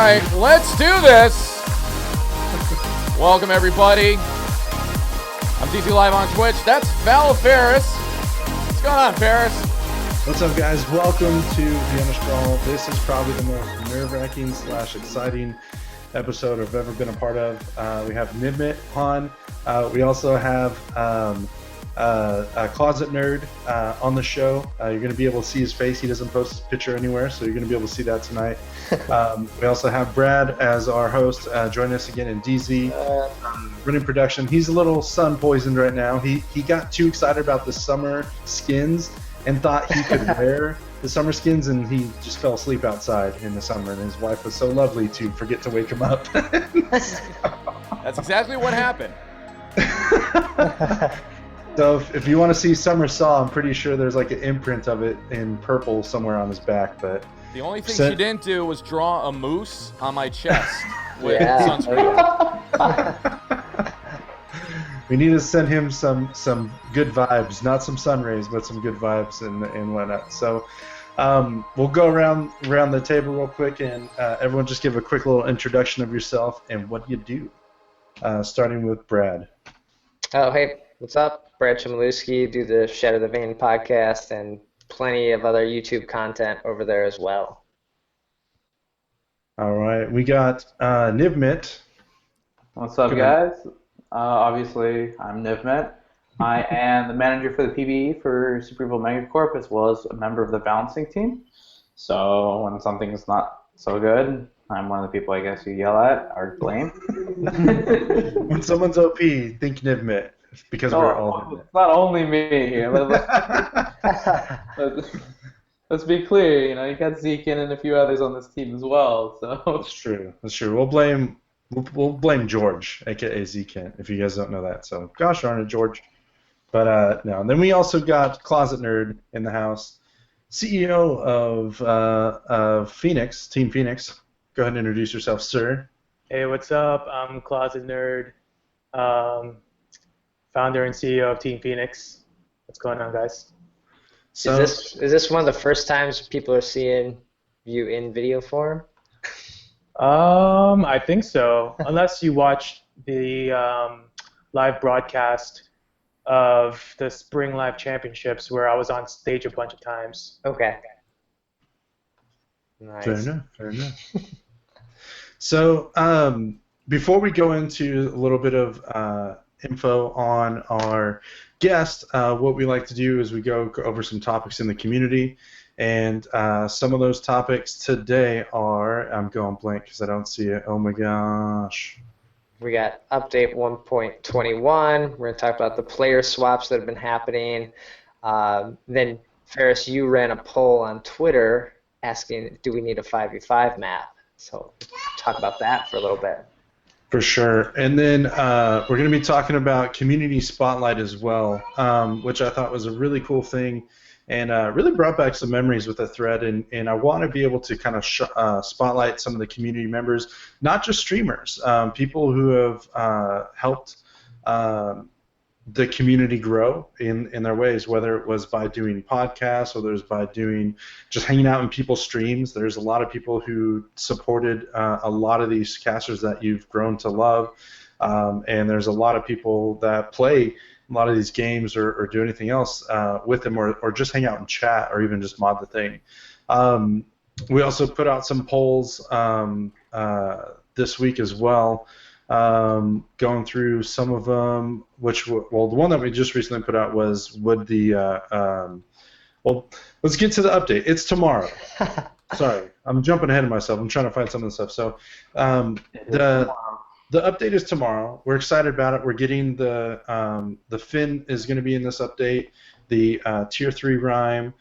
right, let's do this. Welcome, everybody. I'm DC Live on Twitch. That's Val Ferris. What's going on, Ferris? What's up, guys? Welcome to the Undersprawl. This is probably the most nerve-wracking / exciting episode I've ever been a part of. We have Nivmett on. We also have Closetnerd on the show. You're going to be able to see his face. He doesn't post his picture anywhere, so you're going to be able to see that tonight. We also have Brad as our host. Join us again in DZ, running production. He's a little sun poisoned right now. He got too excited about the summer skins and thought he could wear the summer skins, and he just fell asleep outside in the summer, and his wife was so lovely to forget to wake him up. That's exactly what happened. So if you want to see Summer Saw, I'm pretty sure there's like an imprint of it in purple somewhere on his back. But the only thing she didn't do was draw a moose on my chest with sunscreen. We need to send him some good vibes, not some sun rays, but some good vibes and whatnot. So we'll go around the table real quick, and everyone just give a quick little introduction of yourself and what you do. Starting with Brad. Oh, hey, what's up? Brad Chmielewski, do the Shadow the Vein podcast and plenty of other YouTube content over there as well. All right, we got Nivmett. What's up, guys? Obviously, I'm Nivmett. I am the manager for the PBE for Super Evil Megacorp, as well as a member of the balancing team. So when something's not so good, I'm one of the people I guess you yell at or blame. When someone's OP, think Nivmett. Because we're all it's not only me here. Let's be clear. You got Zeke and a few others on this team as well. So that's true. That's true. We'll blame George, aka Zeke, if you guys don't know that. So gosh darn it, George. But no. And then we also got Closetnerd in the house, CEO of Phoenix, Team Phoenix. Go ahead and introduce yourself, sir. Hey, what's up? I'm Closetnerd. Founder and CEO of Team Phoenix. What's going on, guys? So, is this one of the first times people are seeing you in video form? I think so. Unless you watched the live broadcast of the Spring Live Championships, where I was on stage a bunch of times. Okay. Nice. Fair enough. So before we go into a little bit of info on our guest, what we like to do is we go over some topics in the community, and some of those topics today are, I'm going blank because I don't see it, oh my gosh. We got update 1.21, we're going to talk about the player swaps that have been happening. Then Ferris, you ran a poll on Twitter asking, do we need a 5v5 map? So talk about that for a little bit. For sure. And then we're going to be talking about Community Spotlight as well, which I thought was a really cool thing, and really brought back some memories with the thread. And I want to be able to kind of spotlight some of the community members, not just streamers, people who have helped the community grow in their ways, whether it was by doing podcasts or there's by doing just hanging out in people's streams. There's a lot of people who supported a lot of these casters that you've grown to love, and there's a lot of people that play a lot of these games or do anything else with them, or just hang out and chat or even just mod the thing. We also put out some polls this week as well, going through some of them, the one that we just recently put out was, would the, well, let's get to the update. It's tomorrow. Sorry, I'm jumping ahead of myself. I'm trying to find some of the stuff. So the update is tomorrow. We're excited about it. We're getting the Finn is going to be in this update, the Tier 3 RRROAM,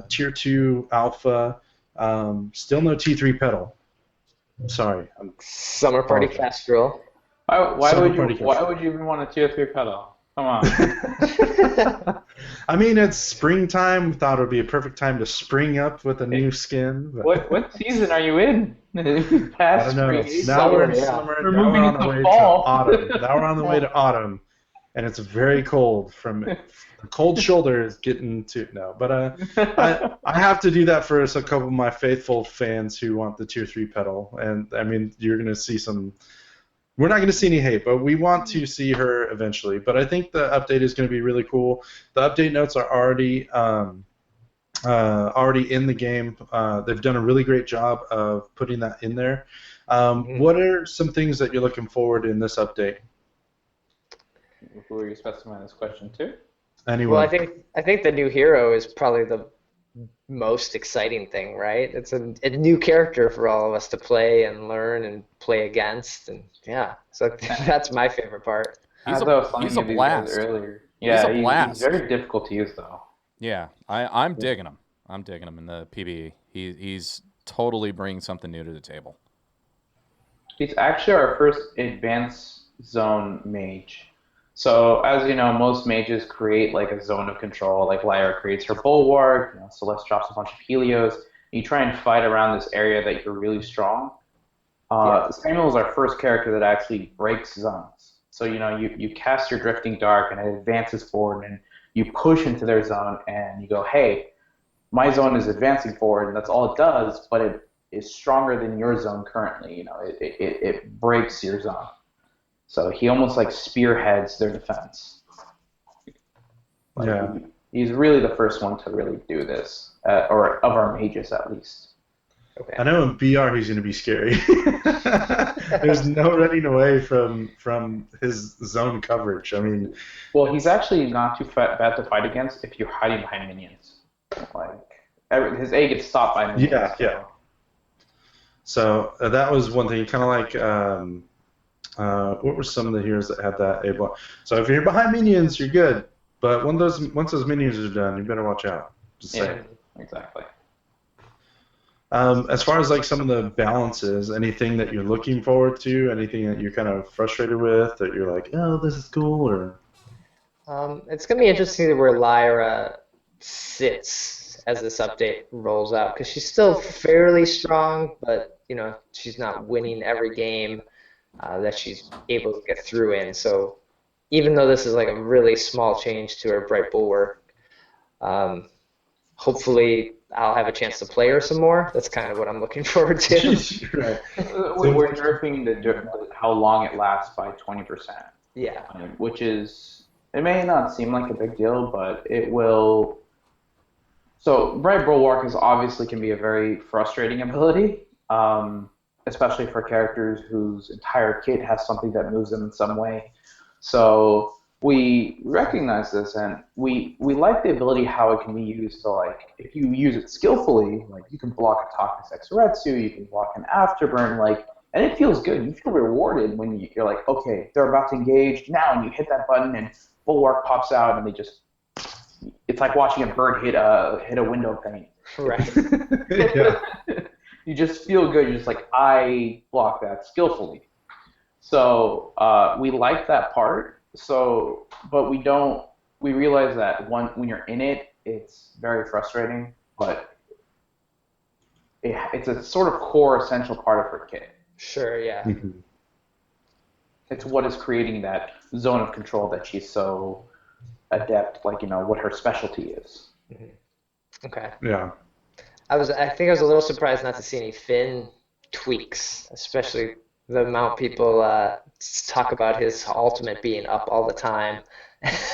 Tier 2 Alpha, still no T3 pedal. Sorry. Summer Party Castrol. Why would you even want a Tier 3 pedal? Come on. I mean, it's springtime. We thought it would be a perfect time to spring up with a new skin. What season are you in? I don't know. Now we're in summer. Now we're on the way to autumn. and it's very cold from the cold shoulder is getting to no. But I have to do that for a couple of my faithful fans who want the tier 3 pedal, and I mean you're gonna see some. We're not going to see any hate, but we want to see her eventually. But I think the update is going to be really cool. The update notes are already in the game. They've done a really great job of putting that in there. What are some things that you're looking forward in this update? Who are you specifying this question to? Anyone? Well, I think the new hero is probably the most exciting thing, right? It's a new character for all of us to play and learn and play against, and yeah, so that's my favorite part. He's As I was telling a you blast. earlier. He's Yeah, a blast. he's very difficult to use though. Yeah, I'm digging him. I'm digging him in the PvE. He's totally bringing something new to the table. He's actually our first advanced zone mage. So as you know, most mages create like a zone of control. Like Lyra creates her bulwark, Celeste drops a bunch of Helios. You try and fight around this area that you're really strong. Samuel is our first character that actually breaks zones. So you cast your Drifting Dark and it advances forward, and you push into their zone, and you go, hey, my zone is advancing forward, and that's all it does, but it is stronger than your zone currently. It breaks your zone. So he almost like spearheads their defense. Yeah. He's really the first one to really do this, or of our mages at least. Okay. I know in BR he's going to be scary. There's no running away from his zone coverage. I mean, well, he's actually not too bad to fight against if you're hiding behind minions. Like his A gets stopped by minions. Yeah, yeah. So that was one thing. Kind of like. What were some of the heroes that had that A block? So if you're behind minions, you're good. But once those minions are done, you better watch out. Just saying. Exactly. As far as like some of the balances, anything that you're looking forward to, anything that you're kind of frustrated with, that you're like, oh, this is cool, or It's gonna be interesting to see where Lyra sits as this update rolls out, because she's still fairly strong, but she's not winning every game that she's able to get through in. So even though this is like a really small change to her Bright Bulwark, hopefully I'll have a chance to play her some more. That's kind of what I'm looking forward to. Right. We're nerfing how long it lasts by 20%. Yeah. Which is, it may not seem like a big deal, but it will. So Bright Bulwark obviously can be a very frustrating ability. Especially for characters whose entire kit has something that moves them in some way. So we recognize this, and we like the ability how it can be used to, like, if you use it skillfully, like you can block a Toxic Sexuretsu, you can block an Afterburn, like, and it feels good. You feel rewarded when you're like, okay, they're about to engage now, and you hit that button, and Bulwark pops out, and it's like watching a bird hit a window pane. Right. Yeah. You just feel good. You're just like, I block that skillfully. So we like that part. So, but we realize that when you're in it, it's very frustrating, but it's a sort of core essential part of her kit. Sure, yeah. Mm-hmm. It's what is creating that zone of control that she's so adept, like, what her specialty is. Mm-hmm. Okay. Yeah. I think I was a little surprised not to see any Finn tweaks, especially the amount people talk about his ultimate being up all the time,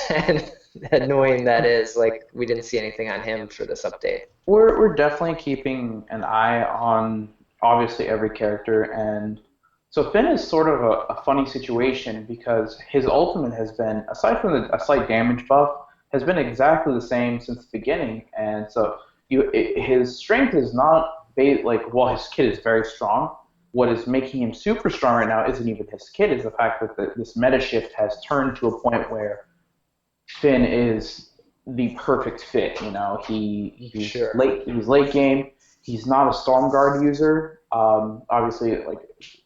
and annoying that is. Like, we didn't see anything on him for this update. We're definitely keeping an eye on obviously every character, and so Finn is sort of a funny situation because his ultimate has been, aside from a slight damage buff, has been exactly the same since the beginning, and so. His strength is not while his kit is very strong. What is making him super strong right now isn't even his kit; is the fact that this meta shift has turned to a point where Finn is the perfect fit. He's Sure. He's late game. He's not a Stormguard user. Obviously, like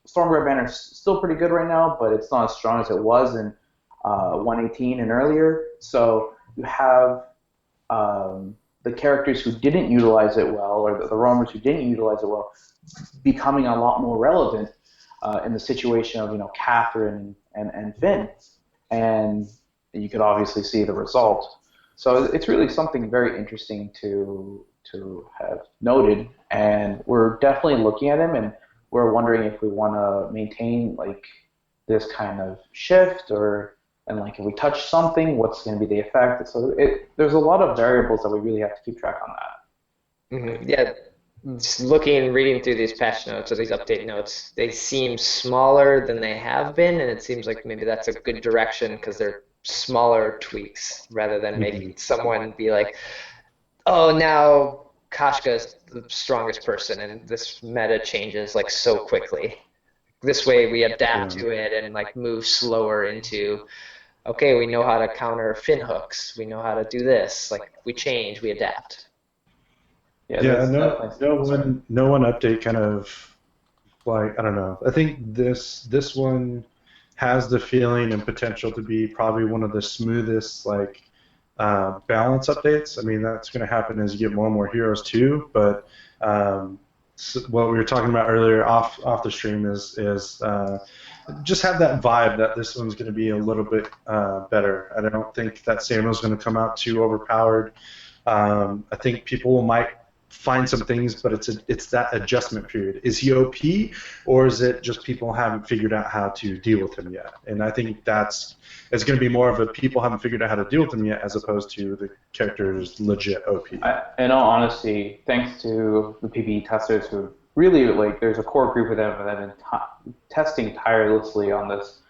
Stormguard banner is still pretty good right now, but it's not as strong as it was in 118 and earlier. So you have. The characters who didn't utilize it well, or the roamers who didn't utilize it well, becoming a lot more relevant in the situation of Catherine and Finn, and you could obviously see the result. So it's really something very interesting to have noted, and we're definitely looking at him, and we're wondering if we want to maintain like this kind of shift, and like if we touch something, what's going to be the effect. So there's a lot of variables that we really have to keep track on that. Mm-hmm. Yeah, just reading through these patch notes or these update notes, they seem smaller than they have been, and it seems like maybe that's a good direction because they're smaller tweaks rather than making someone be like, oh, now Kashka's the strongest person, and this meta changes like so quickly. This way we adapt to it and like move slower into, okay, we know how to counter fin hooks, we know how to do this, like we change, we adapt. No one update kind of like, I don't know. I think this one has the feeling and potential to be probably one of the smoothest like balance updates. I mean, that's going to happen as you get more and more heroes too. But what we were talking about earlier off the stream is just have that vibe that this one's going to be a little bit better. I don't think that Samuel's going to come out too overpowered. I think people might find some things, but it's that adjustment period. Is he OP, or is it just people haven't figured out how to deal with him yet? And I think it's going to be more of a people haven't figured out how to deal with him yet, as opposed to the character's legit OP. In all honesty, thanks to the PvE testers who really, like, there's a core group of them that have been testing tirelessly on this.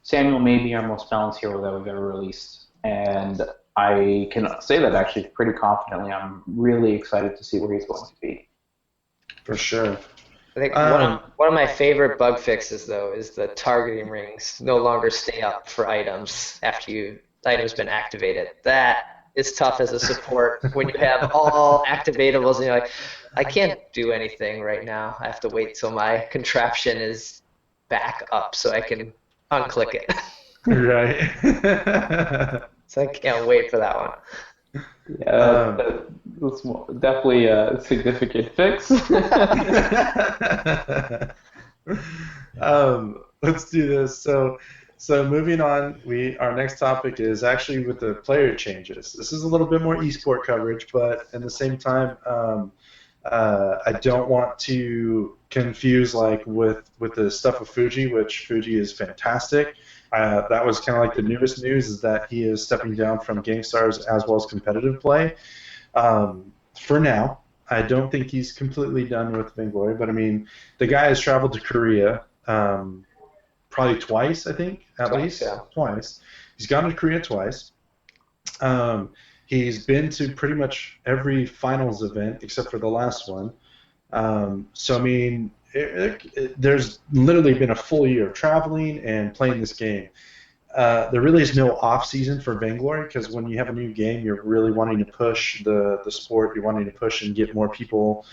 Samuel may be our most balanced hero that we've ever released, and I can say that actually pretty confidently. I'm really excited to see where he's going to be. For sure. I think one of my favorite bug fixes, though, is the targeting rings no longer stay up for items after the item's been activated. That is tough as a support when you have all activatables and you're like, I can't do anything right now. I have to wait till my contraption is back up so I can unclick it. Right. So I can't wait for that one. Yeah, that's definitely a significant fix. Let's do this. So moving on, our next topic is actually with the player changes. This is a little bit more esport coverage, but at the same time, I don't want to confuse like with the stuff with Fuji, which Fuji is fantastic. That was kind of like the newest news, is that he is stepping down from Gangstars as well as competitive play. For now, I don't think he's completely done with Vainglory, but I mean, the guy has traveled to Korea probably twice, I think, at least. Yeah. Twice. He's gone to Korea twice. He's been to pretty much every finals event except for the last one. So, I mean, there's literally been a full year of traveling and playing this game. There really is no off season for Vainglory, because when you have a new game, you're really wanting to push the sport. You're wanting to push and get more people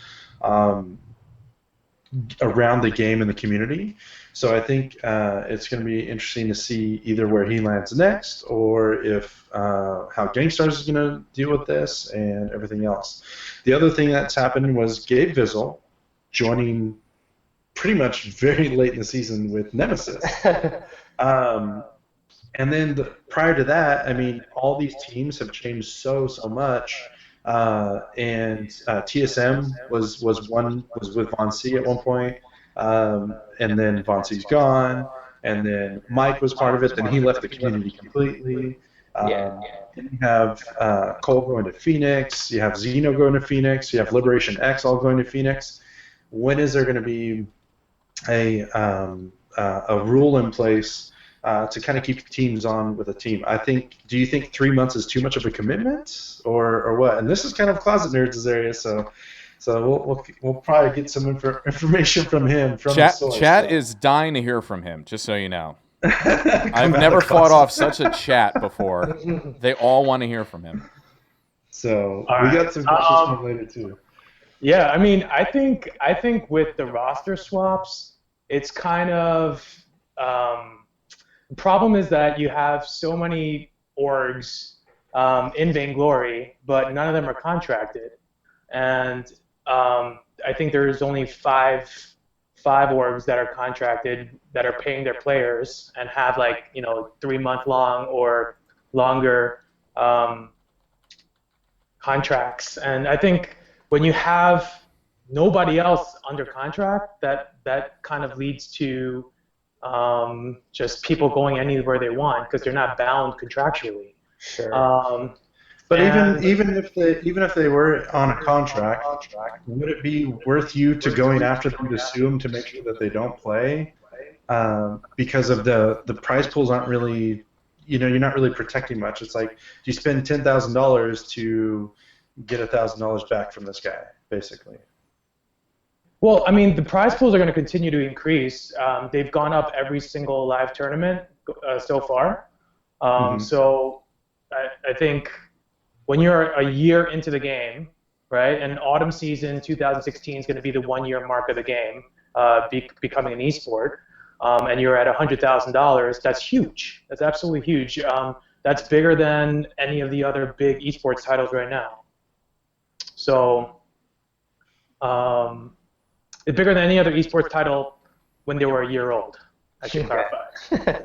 around the game and the community. So I think it's going to be interesting to see either where he lands next, or if how Gangstars is going to deal with this and everything else. The other thing that's happened was Gabe Vizzle joining pretty much very late in the season with Nemesis. And then prior to that, I mean, all these teams have changed so much. And TSM was with Von C at one point, and then Von C's gone, and then Mike was part of it. Then he left the community completely. Then you have Cole going to Phoenix. You have Xeno going to Phoenix. You have Liberation X all going to Phoenix. When is there going to be a rule in place to kind of keep teams on with a team? Do you think 3 months is too much of a commitment, or what? And this is kind of Closetnerd's area, so we'll probably get some information from him. Chat is dying to hear from him, just so you know. I've never fought off such a chat before. They all want to hear from him. So we got some questions related too. Yeah, I mean, I think with the roster swaps, it's kind of the problem is that you have so many orgs in Vainglory, but none of them are contracted, and I think there's only five orgs that are contracted that are paying their players and have 3-month long or longer contracts. And I think when you have nobody else under contract, that kind of leads to just people going anywhere they want because they're not bound contractually. Sure. But even if they were on a contract, would it be worth you to going after them to sue them to make sure that they don't play? Because of the prize pools aren't really, you're not really protecting much. It's like you spend $10,000 to get $1,000 back from this guy, basically. Well, I mean, the prize pools are going to continue to increase. They've gone up every single live tournament so far. So I think when you're a year into the game, right, and autumn season 2016 is going to be the 1-year mark of the game, becoming an esport, and you're at $100,000, that's huge. That's absolutely huge. That's bigger than any of the other big esports titles right now. So it's bigger than any other esports title when they were a year old, I should clarify.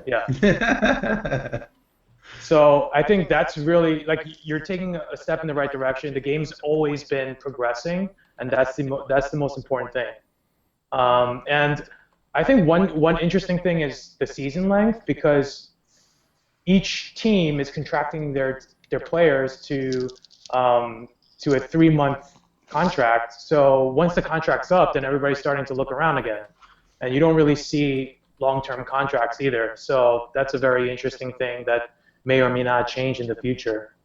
Yeah. So I think that's really, like, you're taking a step in the right direction. The game's always been progressing, and that's the most important thing. And I think one interesting thing is the season length, because each team is contracting their players to a 3-month contract. So once the contract's up, then everybody's starting to look around again, and you don't really see long-term contracts either. So that's a very interesting thing that may or may not change in the future.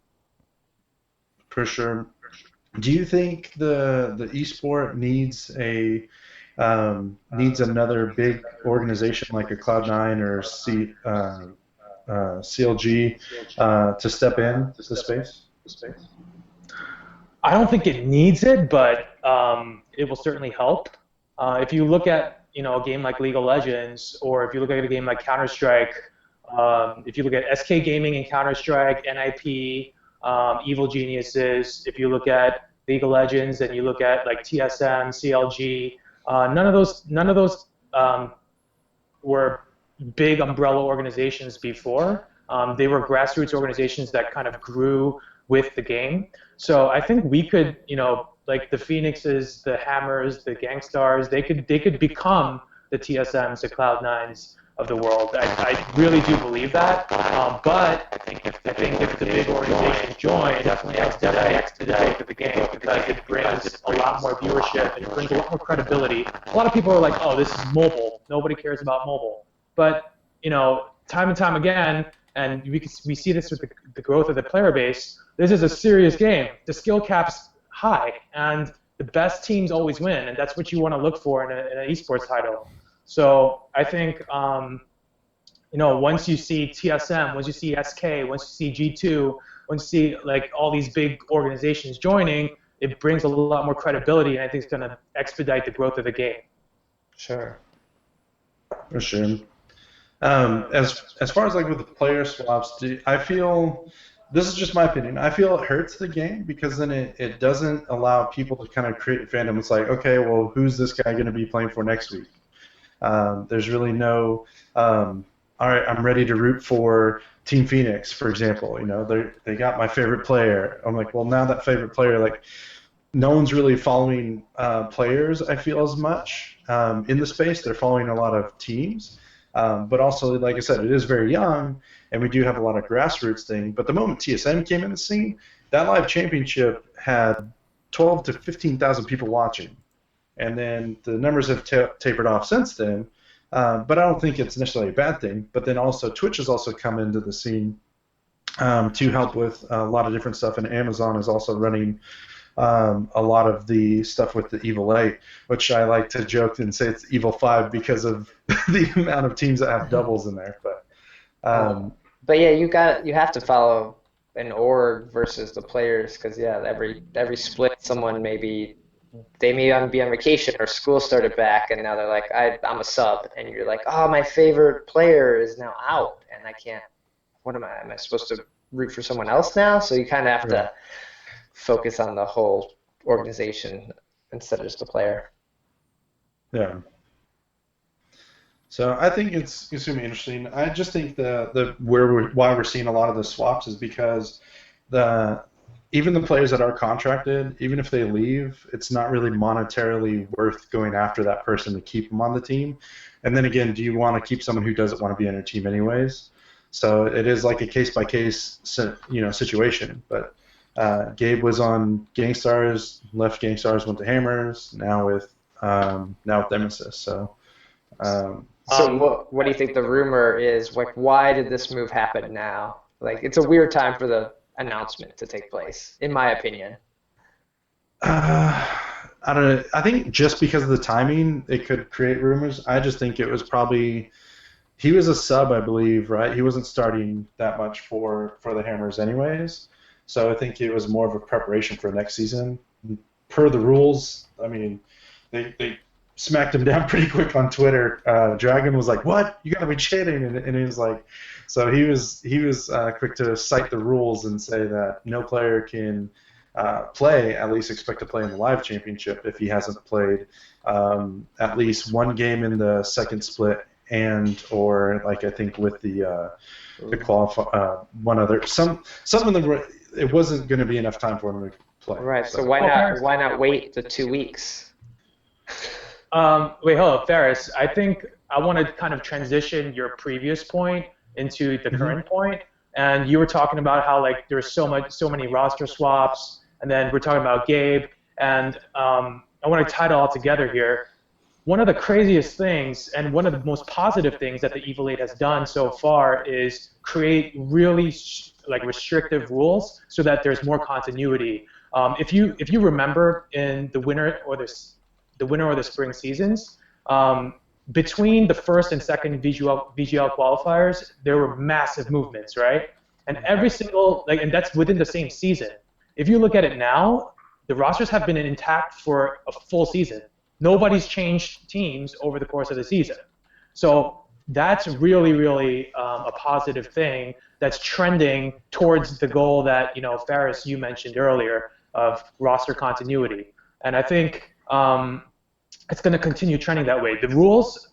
For sure. Do you think the esport needs another big organization like a Cloud9 or CLG to step in the space? I don't think it needs it, but it will certainly help. If you look at a game like League of Legends, or if you look at a game like Counter-Strike, if you look at SK Gaming and Counter-Strike, NIP, Evil Geniuses, if you look at League of Legends and you look at like TSM, CLG, none of those were big umbrella organizations before. They were grassroots organizations that kind of grew with the game. So I think we could, like the Phoenixes, the Hammers, the Gangstars, they could become the TSMs, the Cloud9s of the world. I really do believe that. But I think if the big organizations join, definitely expedite the game, because it brings a lot more viewership and it brings a lot more credibility. A lot of people are like, oh, this is mobile. Nobody cares about mobile. But time and time again, and we see this with the growth of the player base, this is a serious game. The skill cap's high, and the best teams always win, and that's what you want to look for in an esports title. So I think, once you see TSM, once you see SK, once you see G2, once you see like all these big organizations joining, it brings a lot more credibility, and I think it's going to expedite the growth of the game. Sure. For sure. As far as like with the player swaps, I feel, this is just my opinion, I feel it hurts the game, because then it doesn't allow people to kind of create a fandom. It's like, okay, well, who's this guy going to be playing for next week? There's really no, all right, I'm ready to root for Team Phoenix, for example. They got my favorite player. I'm like, well, now that favorite player, like, no one's really following players, I feel, as much in the space. They're following a lot of teams. But also, like I said, it is very young, and we do have a lot of grassroots thing. But the moment TSM came in the scene, that live championship had 12 to 15,000 people watching. And then the numbers have tapered off since then. But I don't think it's necessarily a bad thing. But then also Twitch has also come into the scene to help with a lot of different stuff. And Amazon is also running a lot of the stuff with the Evil 8, which I like to joke and say it's Evil 5 because of the amount of teams that have doubles in there. But yeah, you have to follow an org versus the players, because every split, someone they may be on vacation or school started back, and now they're like, I'm a sub, and you're like, oh, my favorite player is now out, and I can't. What am I supposed to root for someone else now? So you kind of have to focus on the whole organization instead of just the player. Yeah. So I think it's going to be interesting. I just think why we're seeing a lot of the swaps is because even the players that are contracted, even if they leave, it's not really monetarily worth going after that person to keep them on the team. And then again, do you want to keep someone who doesn't want to be on your team anyways? So it is like a case-by-case situation. But Gabe was on Gangstars, left Gangstars, went to Hammers, now with Nemesis. So what do you think the rumor is? Like, why did this move happen now? Like, it's a weird time for the announcement to take place, in my opinion. I don't know. I think just because of the timing, it could create rumors. I just think it was probably he was a sub, I believe, right? He wasn't starting that much for the Hammers anyways. So I think it was more of a preparation for next season. Per the rules, I mean, they smacked him down pretty quick on Twitter. Dragon was like, "What? You gotta be cheating!" And he was like, so he was quick to cite the rules and say that no player can at least expect to play in the live championship if he hasn't played at least one game in the second split or like I think with the one other some of them it wasn't going to be enough time for him to play. Right. So why not wait the 2 weeks? Wait, hold up, Ferris. I think I want to kind of transition your previous point into the current point. And you were talking about how like there's so many roster swaps, and then we're talking about Gabe. And I want to tie it all together here. One of the craziest things, and one of the most positive things that the Evil 8 has done so far, is create really restrictive rules so that there's more continuity. If you remember in the winter or the spring seasons, between the first and second VGL qualifiers, there were massive movements, right? And every single and that's within the same season. If you look at it now, the rosters have been intact for a full season. Nobody's changed teams over the course of the season. So that's really, really a positive thing that's trending towards the goal that, Ferris, you mentioned earlier of roster continuity. And I think it's going to continue trending that way. The rules,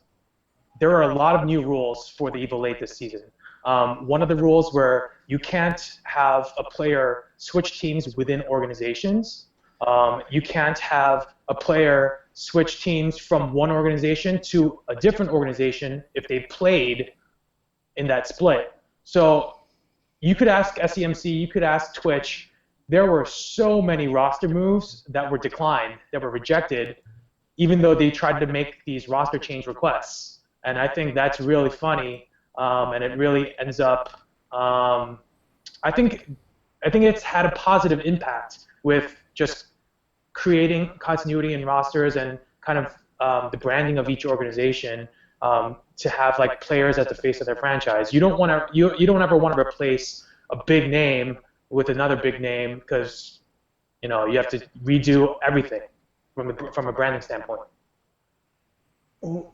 there are a lot of new rules for the Evil 8 this season. One of the rules where you can't have a player switch teams within organizations. You can't have a player switch teams from one organization to a different organization if they played in that split. So you could ask SEMC, you could ask Twitch. There were so many roster moves that were declined, that were rejected, even though they tried to make these roster change requests. And I think that's really funny, and it really ends up. I think it's had a positive impact with just creating continuity in rosters and kind of the branding of each organization to have like players at the face of their franchise. You don't ever want to replace a big name with another big name because you have to redo everything from a branding standpoint.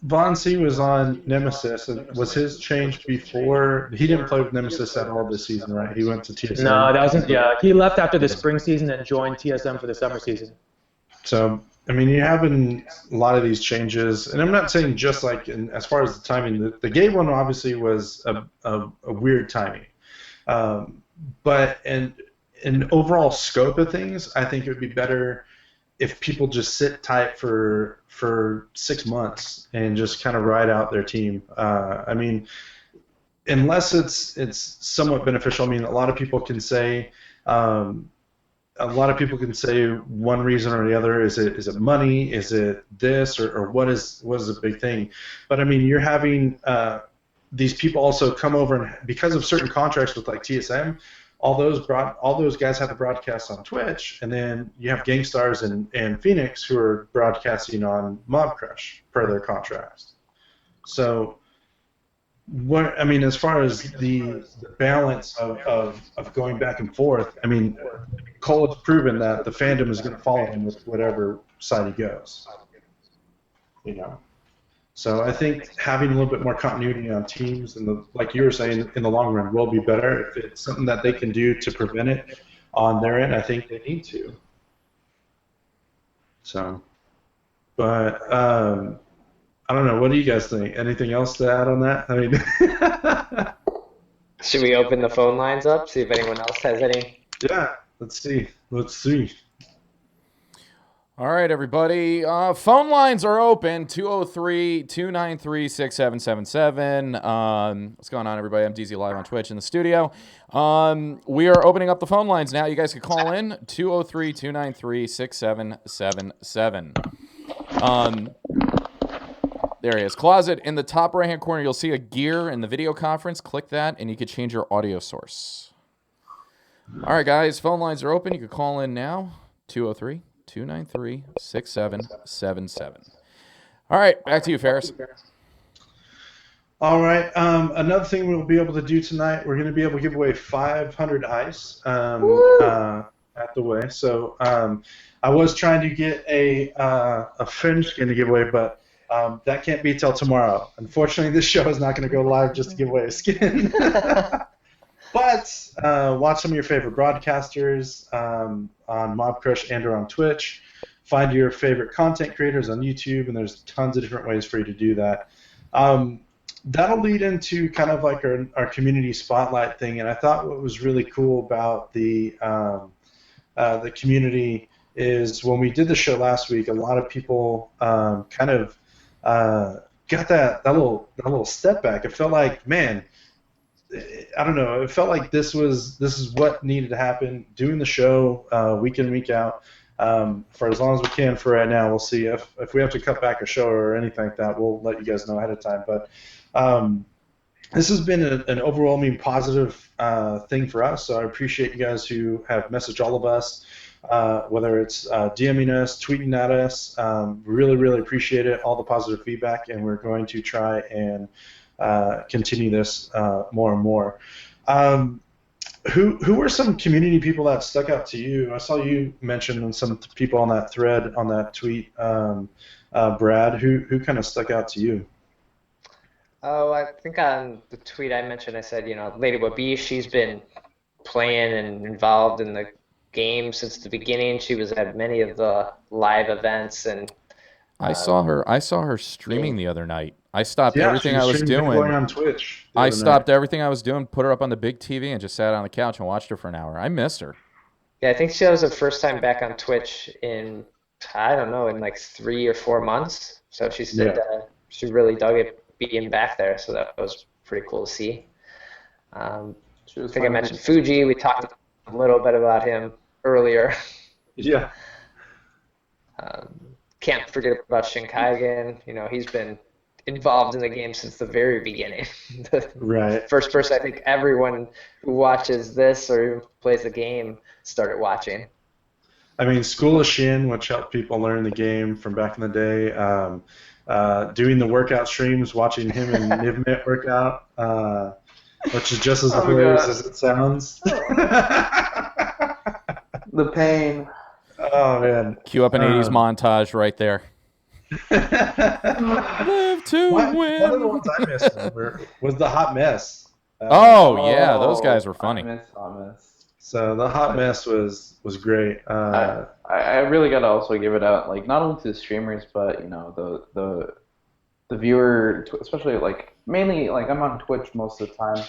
Von C was on Nemesis, and was his change before? He didn't play with Nemesis at all this season, right? He went to TSM. No, that wasn't. Yeah, he left after the spring season and joined TSM for the summer season. So, I mean, you're having a lot of these changes, and I'm not saying just as far as the timing, the Gabe one obviously was a weird timing, but in overall scope of things, I think it would be better if people just sit tight for 6 months and just kind of ride out their team. I mean, unless it's somewhat beneficial. I mean, a lot of people can say one reason or the other. Is it money? Is it this or what is a big thing? But I mean, you're having these people also come over and because of certain contracts with like TSM. All those guys have to broadcast on Twitch, and then you have Gangstars and Phoenix who are broadcasting on Mob Crush per their contracts. So, as far as the balance of going back and forth, I mean, Cole has proven that the fandom is going to follow him with whatever side he goes. So I think having a little bit more continuity on teams, and like you were saying, in the long run will be better. If it's something that they can do to prevent it on their end, I think they need to. So, but I don't know. What do you guys think? Anything else to add on that? I mean, Should we open the phone lines up, see if anyone else has any? yeah. Let's see. Let's see. All right, everybody. Phone lines are open, 203-293-6777. What's going on, everybody? I'm DZ Live on Twitch in the studio. We are opening up the phone lines now. You guys can call in, 203-293-6777. There he is. Closet, in the top right-hand corner, you'll see a gear in the video conference. Click that, and you can change your audio source. All right, guys. Phone lines are open. You can call in now, 203-293-6777. All right, back to you, Ferris. All right. Another thing we'll be able to do tonight, we're going to be able to give away 500 ice at the way. So I was trying to get a fringe skin to give away, but that can't be till tomorrow. Unfortunately, this show is not going to go live just to give away a skin. But watch some of your favorite broadcasters on Mob Crush and or on Twitch. Find your favorite content creators on YouTube, and there's tons of different ways for you to do that. That'll lead into kind of like our community spotlight thing, and I thought what was really cool about the community is when we did the show last week, a lot of people kind of got that little step back. It felt like, man, I don't know. It felt like this is what needed to happen. Doing the show week in, week out for as long as we can for right now. We'll see if we have to cut back a show or anything like that. We'll let you guys know ahead of time. But this has been an overwhelming positive thing for us. So I appreciate you guys who have messaged all of us, whether it's DMing us, tweeting at us. Really, really appreciate it. All the positive feedback, and we're going to try and continue this more and more. Who were some community people that stuck out to you? I saw you mention some people on that thread, on that tweet, Brad. Who kind of stuck out to you? Oh, I think on the tweet I mentioned, I said, Lady Wabi, she's been playing and involved in the game since the beginning. She was at many of the live events, and I saw her streaming the other night. I stopped everything I was doing. Going on Twitch. I stopped everything I was doing, put her up on the big TV, and just sat on the couch and watched her for an hour. I missed her. Yeah, I think she was the first time back on Twitch in, I don't know, in like 3 or 4 months. So she said she really dug it being back there. So that was pretty cool to see. I think I mentioned Fuji. We talked a little bit about him earlier. Yeah. Can't forget about Shinkaigen. He's been involved in the game since the very beginning. Right. First person I think everyone who watches this or even plays the game started watching. I mean, School of Shin, which helped people learn the game from back in the day. Doing the workout streams, watching him and Nivmett work out, which is just as hilarious as it sounds. The pain. Oh, man. Cue up an 80s montage right there. Live to win. One of the ones I missed was the Hot Mess. Yeah, those guys were funny. Hot mess. So the Hot Mess was great. I really gotta also give it out, like, not only to the streamers, but the viewer, especially mainly I'm on Twitch most of the time.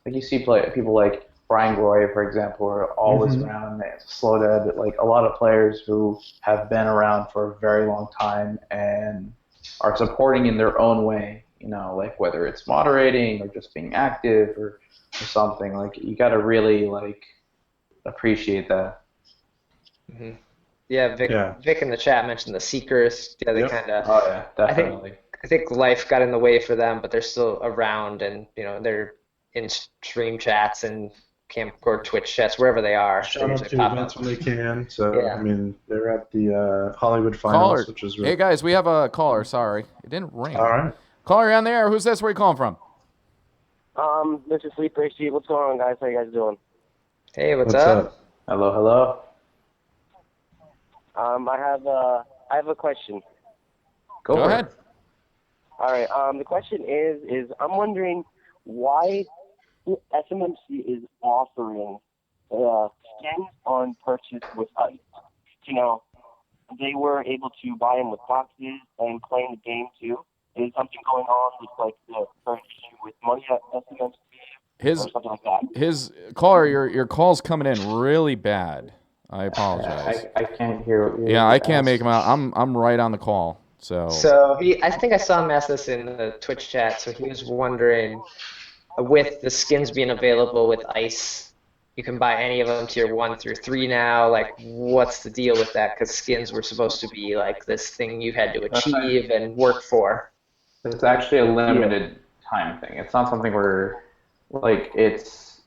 Like you see people like Brian Groy, for example, are always around. Slow Dead, a lot of players who have been around for a very long time and are supporting in their own way. Whether it's moderating or just being active or something. You gotta really appreciate that. Mm-hmm. Yeah, Vic in the chat mentioned the Seekers. Yeah, they kind of. Oh yeah, definitely. I think life got in the way for them, but they're still around, and they're in stream chats and Camcord Twitch chats wherever they are. Shout out to events when they can. So I mean, they're at the Hollywood Finals, which is really. Hey guys, we have a caller. Sorry, it didn't ring. All right. Caller on there. Who's this? Where you calling from? This is Sleeper HD. What's going on, guys? How you guys doing? Hey, what's up? Hello. I have a question. Go ahead. All right. The question is I'm wondering why SMMC is offering skins on purchase with ice. They were able to buy them with boxes and play in the game too. Is something going on with like the current issue with money at SMMC or something like that? His caller, your call's coming in really bad. I apologize. I can't hear what you're Yeah, I can't make asking. him out. I'm right on the call. So I think I saw him ask this in the Twitch chat. So he was wondering, with the skins being available with Ice, you can buy any of them tier 1 through 3 now. Like, what's the deal with that? Because skins were supposed to be like this thing you had to achieve and work for. It's actually a limited time thing. It's not something where, like, it's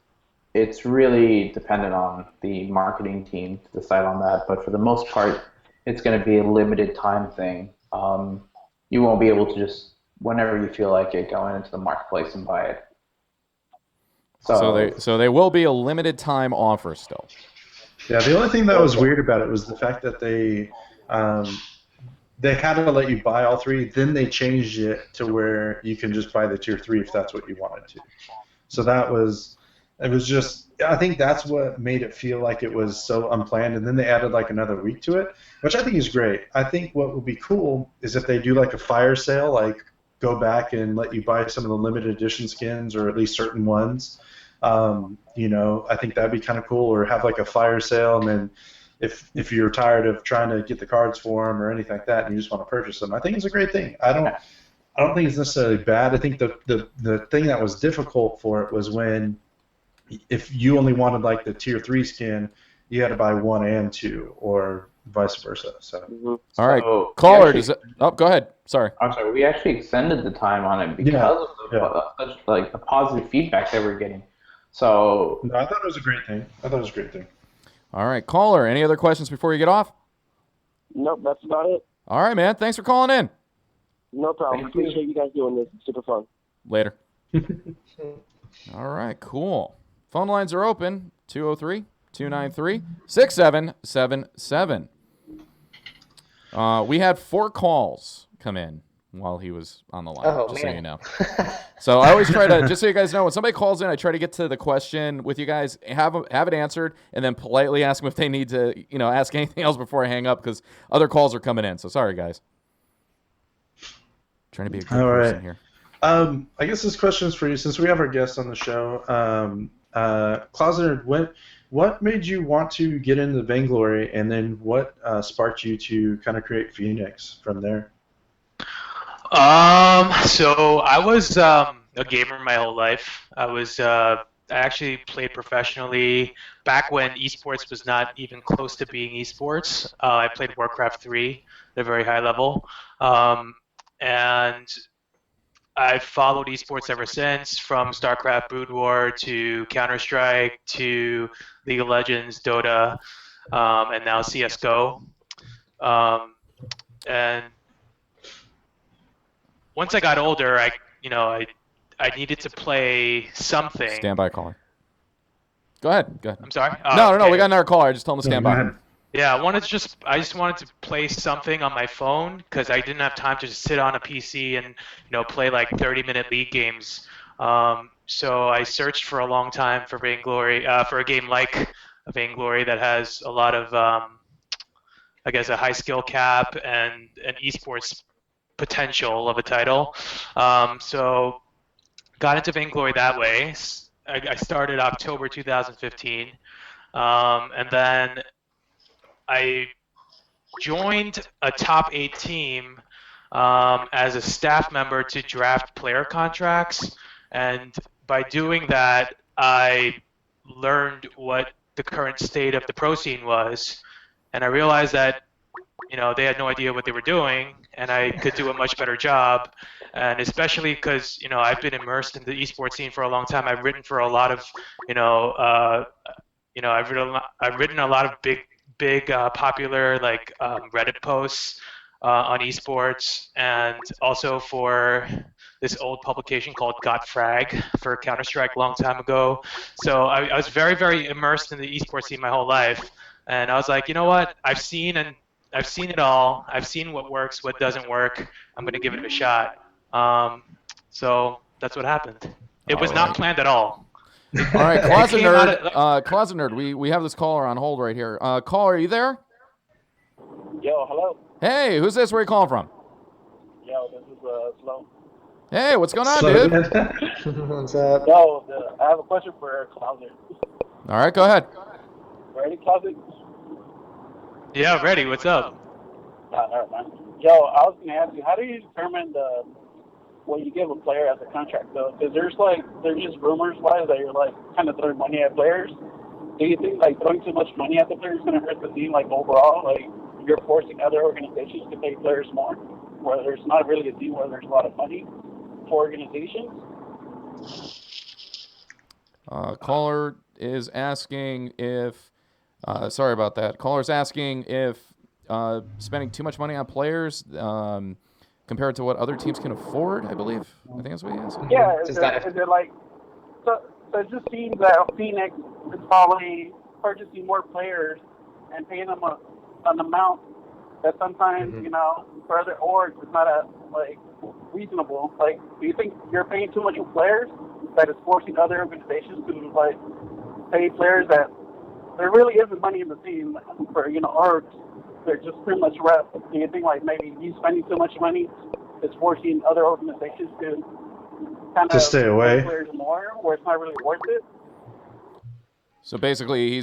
really dependent on the marketing team to decide on that. But for the most part, it's going to be a limited time thing. You won't be able to just, whenever you feel like it, go into the marketplace and buy it. So they will be a limited time offer still. Yeah, the only thing that was weird about it was the fact that they had to let you buy all 3. Then they changed it to where you can just buy the tier 3 if that's what you wanted to. So it was just, I think that's what made it feel like it was so unplanned. And then they added like another week to it, which I think is great. I think what would be cool is if they do like a fire sale, like go back and let you buy some of the limited edition skins or at least certain ones. I think that'd be kind of cool, or have like a fire sale, and then if you're tired of trying to get the cards for them or anything like that, and you just want to purchase them, I think it's a great thing. I don't think it's necessarily bad. I think the thing that was difficult for it was when, if you only wanted like the tier 3 skin, you had to buy 1 and 2, or vice versa. So. All right, caller, go ahead. Sorry. I'm sorry. We actually extended the time on it because of the positive feedback that we're getting. So no, I thought it was a great thing. All right, caller, any other questions before you get off? Nope, that's about it. All right, man. Thanks for calling in. No problem. Appreciate you guys doing this. It's super fun. Later. All right, cool. Phone lines are open, 203-293-6777. We had 4 calls come in while he was on the line, so you know. So I always try to, just so you guys know, when somebody calls in, I try to get to the question with you guys, have it answered, and then politely ask them if they need to, ask anything else before I hang up, because other calls are coming in. So sorry, guys. Trying to be a good person here. I guess this question is for you, since we have our guests on the show. Closetnerd, what made you want to get into Vainglory, and then what sparked you to kind of create Phoenix from there? So I was a gamer my whole life. I actually played professionally back when esports was not even close to being esports. I played Warcraft 3 at a very high level, and I've followed esports ever since, from StarCraft, Brood War, to Counter-Strike, to League of Legends, Dota, and now CSGO. And once I got older, I needed to play something. Stand by, caller. Go ahead. I'm sorry? No, we got another caller. I just told him to stand by. Yeah, I just wanted to play something on my phone, because I didn't have time to just sit on a PC and play like 30-minute league games. So I searched for a long time for Vainglory, for a game like Vainglory that has a lot of, I guess, a high skill cap and an esports potential of a title. So got into Vainglory that way. I started October 2015, and then I joined a top 8 team as a staff member to draft player contracts, and by doing that, I learned what the current state of the pro scene was, and I realized that they had no idea what they were doing, and I could do a much better job. And especially because I've been immersed in the esports scene for a long time. I've written for a lot of I've written a lot of big popular Reddit posts on esports, and also for this old publication called Got Frag for Counter-Strike a long time ago. So I was very, very immersed in the esports scene my whole life, and I was like, you know what? I've seen it all. I've seen what works, what doesn't work. I'm going to give it a shot. So that's what happened. It was not planned at all. All right, Closetnerd, we have this caller on hold right here. Caller, are you there? Yo, hello. Hey, who's this? Where are you calling from? Yo, this This is Sloan. Hey, what's going on, So- dude? What's up? Yo, I have a question for Closet. All right, go ahead. Ready, Closet? Yeah, ready. What's up? Never mind. Yo, I was gonna ask you, how do you determine what you give a player as a contract though? Because there's just rumors wise that you're like kind of throwing money at players. Do you think like throwing too much money at the players is gonna hurt the team like overall? Like you're forcing other organizations to pay players more, where there's not really a team where there's a lot of money for organizations. Caller is asking if. Sorry about that. Caller's asking if spending too much money on players compared to what other teams can afford, I believe. I think that's what he asked. Yeah, is it like so it just seems that Phoenix is probably purchasing more players and paying them an amount that sometimes, for other orgs is not reasonable. Like, do you think you're paying too much for players that is forcing other organizations to pay players that there really isn't money in the team for, orgs? They're just pretty much rep. Do you think maybe you spending too much money is forcing other organizations to kind of stay away? pay players more, where it's not really worth it? So basically,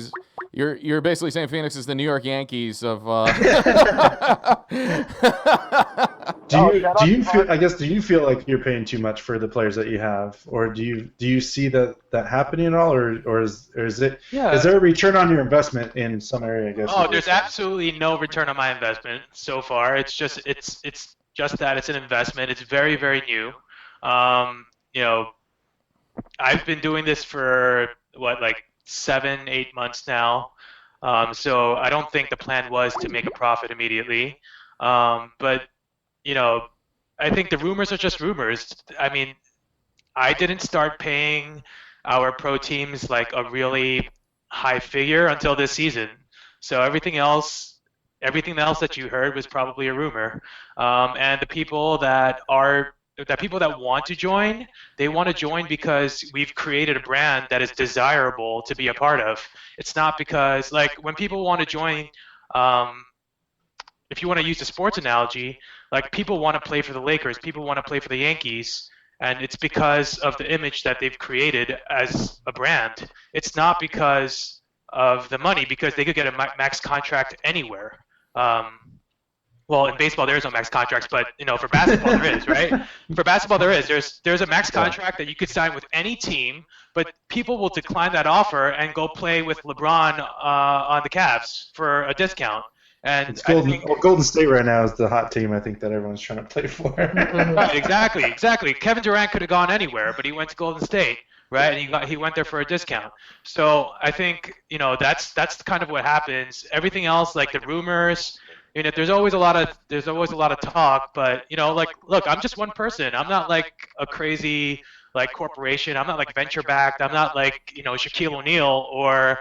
you're basically saying Phoenix is the New York Yankees of. Do you feel like you're paying too much for the players that you have, or do you see that happening at all, or is it is there a return on your investment in some area? I guess. Oh, there's absolutely no return on my investment so far. It's just that it's an investment. It's very, very new. I've been doing this for 7-8 months now. So I don't think the plan was to make a profit immediately. But I think the rumors are just rumors. I mean, I didn't start paying our pro teams a really high figure until this season. So everything else that you heard was probably a rumor. And the people that want to join, they want to join because we've created a brand that is desirable to be a part of. It's not because, when people want to join, if you want to use the sports analogy, people want to play for the Lakers, people want to play for the Yankees, and it's because of the image that they've created as a brand. It's not because of the money, because they could get a max contract anywhere. Well, in baseball there is no max contracts, but for basketball there is, right? For basketball there is. There's a max contract that you could sign with any team, but people will decline that offer and go play with LeBron on the Cavs for a discount. And it's Golden State right now is the hot team I think that everyone's trying to play for. Right, exactly. Kevin Durant could have gone anywhere, but he went to Golden State, right? And he went there for a discount. So I think that's kind of what happens. Everything else, the rumors. There's always a lot of talk, but look, I'm just one person. I'm not a crazy corporation. I'm not venture backed. I'm not Shaquille O'Neal or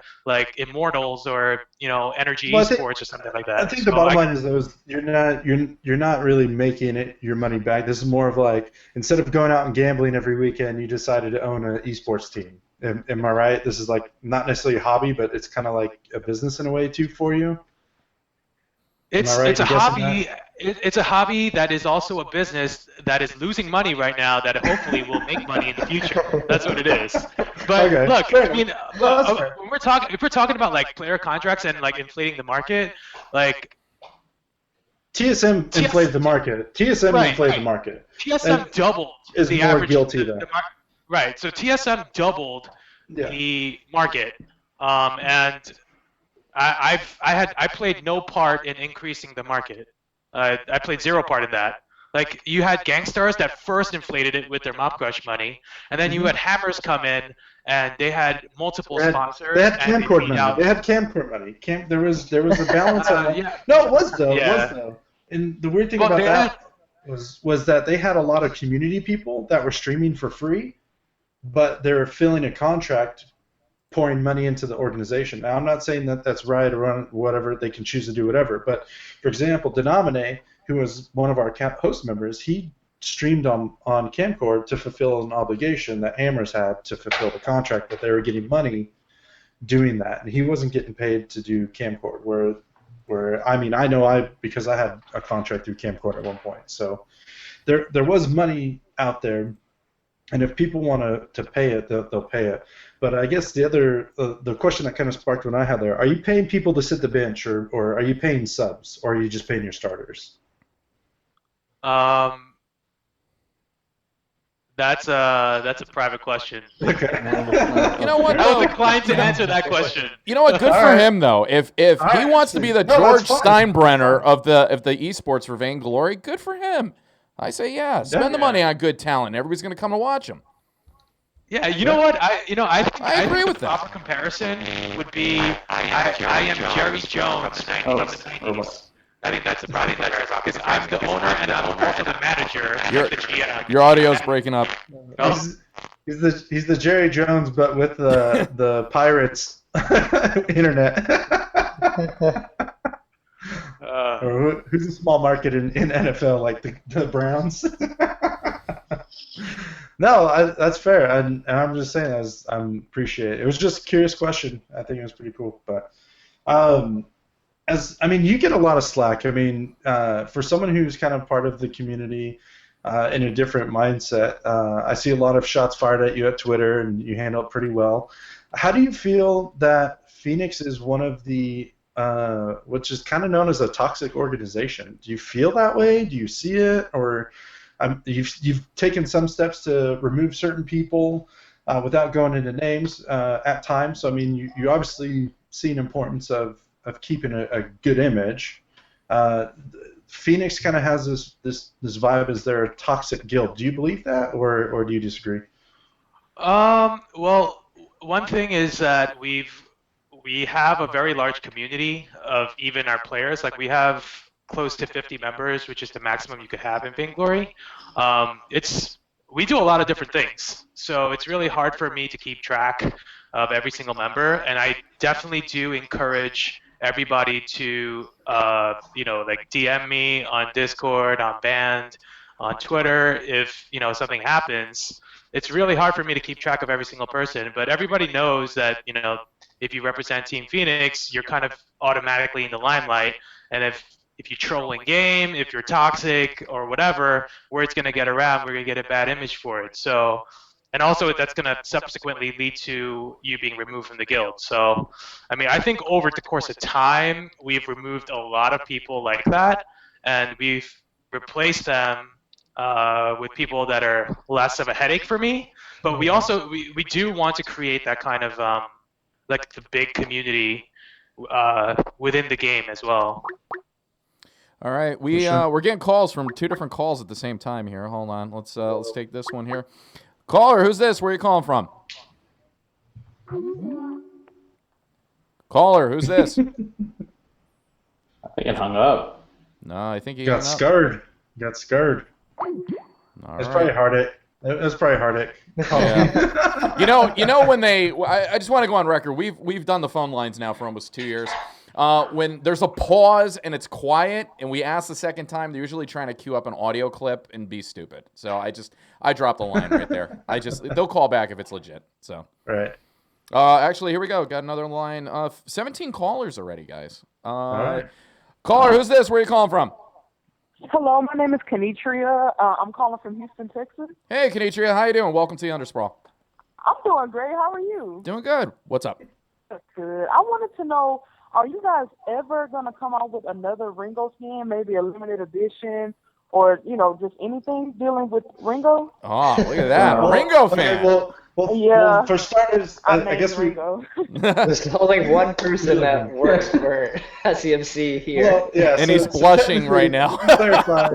Immortals or Energy Esports or something like that. I think the bottom line is you're not really making it your money back. This is more of instead of going out and gambling every weekend, you decided to own an esports team. Am I right? This is not necessarily a hobby, but it's kind of like a business in a way too for you. It's a hobby. It's a hobby that is also a business that is losing money right now that hopefully will make money in the future. That's what it is. But look, I mean, if we're talking about player contracts and inflating the market, TSM inflated the market. TSM inflated the market. TSM doubled is the more average. Guilty though. Right. So TSM doubled the market, and I played no part in increasing the market. I played zero part in that. You had Gangstars that first inflated it with their Mob Crush money, and then you had Hammers come in, and they had multiple sponsors. They had camcord money. They had camcord money. There was a balance on that. No, it was though. Yeah. It was though. And the weird thing about that was that they had a lot of community people that were streaming for free, but they were filling a contract pouring money into the organization. Now, I'm not saying that that's right or whatever. They can choose to do whatever. But, for example, Denominate, who was one of our host members, he streamed on Camcord to fulfill an obligation that Hammers had to fulfill the contract, but they were getting money doing that. And he wasn't getting paid to do Camcord, where I know because I had a contract through Camcord at one point. So there was money out there, and if people want to pay it, they'll pay it. But I guess the question that kind of sparked when I had there: are you paying people to sit the bench, or are you paying subs, or are you just paying your starters? That's a private question. Okay. You know what? I was Though? inclined to answer that question. You know what? Good for him though. If he right. wants to be the No, George that's fine. Steinbrenner of the esports for vainglory, good for him. I say yeah. Spend the money on good talent. Everybody's gonna come to watch him. Yeah, you know what? I agree think with the that. proper comparison would be I am Jerry Jones from the 90s. I think that's probably better because I'm the owner and I'm also the manager and the GM. Your audio's breaking up. Oh. He's the Jerry Jones, but with the Pirates internet. Or who's a small market in NFL, like the Browns? No, that's fair, and I'm just saying, I appreciate it. It was just a curious question. I think it was pretty cool, but you get a lot of slack. I mean, for someone who's kind of part of the community in a different mindset, I see a lot of shots fired at you at Twitter, and you handle it pretty well. How do you feel that Phoenix is one of the which is kind of known as a toxic organization? Do you feel that way? Do you see it, or you've taken some steps to remove certain people without going into names at times? So I mean, you obviously see an importance of keeping a good image. Phoenix kind of has this vibe as their toxic guild. Do you believe that, or do you disagree? Well, one thing is that we have a very large community of even our players. Like we have close to 50 members, which is the maximum you could have in Vainglory. We do a lot of different things, so it's really hard for me to keep track of every single member, and I definitely do encourage everybody to like DM me on Discord, on Band, on Twitter if something happens. It's really hard for me to keep track of every single person, but everybody knows that if you represent Team Phoenix, you're kind of automatically in the limelight, and if you troll in game, if you're toxic or whatever, word's going to get around, we're going to get a bad image for it. So, and also that's going to subsequently lead to you being removed from the guild. So, I mean, I think over the course of time, we've removed a lot of people like that, and we've replaced them with people that are less of a headache for me. But we also, we do want to create that kind of, like the big community within the game as well. All right, we're getting calls from two different calls at the same time here. Hold on, let's take this one here. Caller, who's this? Where are you calling from? Caller, who's this? I think it hung up. No, I think he got scared. Got scared. It's probably heartache. It was probably heartache. Yeah. you know when I just want to go on record. We've done the phone lines now for almost 2 years. When there's a pause and it's quiet and we ask the second time, they're usually trying to queue up an audio clip and be stupid. So I dropped the line right there. They'll call back if it's legit. So right. Actually, here we go. Got another line. 17 callers already, guys. All right. Caller, who's this? Where are you calling from? Hello, my name is Kenitria. I'm calling from Houston, Texas. Hey, Kenitria, how you doing? Welcome to the Undersprawl. I'm doing great. How are you? Doing good. What's up? That's good. I wanted to know, are you guys ever going to come out with another Ringo skin, maybe a limited edition, or, just anything dealing with Ringo? Oh, look at that. Ringo fan. Well, for starters, I guess Ringo. There's only one person that works for SEMC here. Well, yeah, and he's blushing right now. Clarify.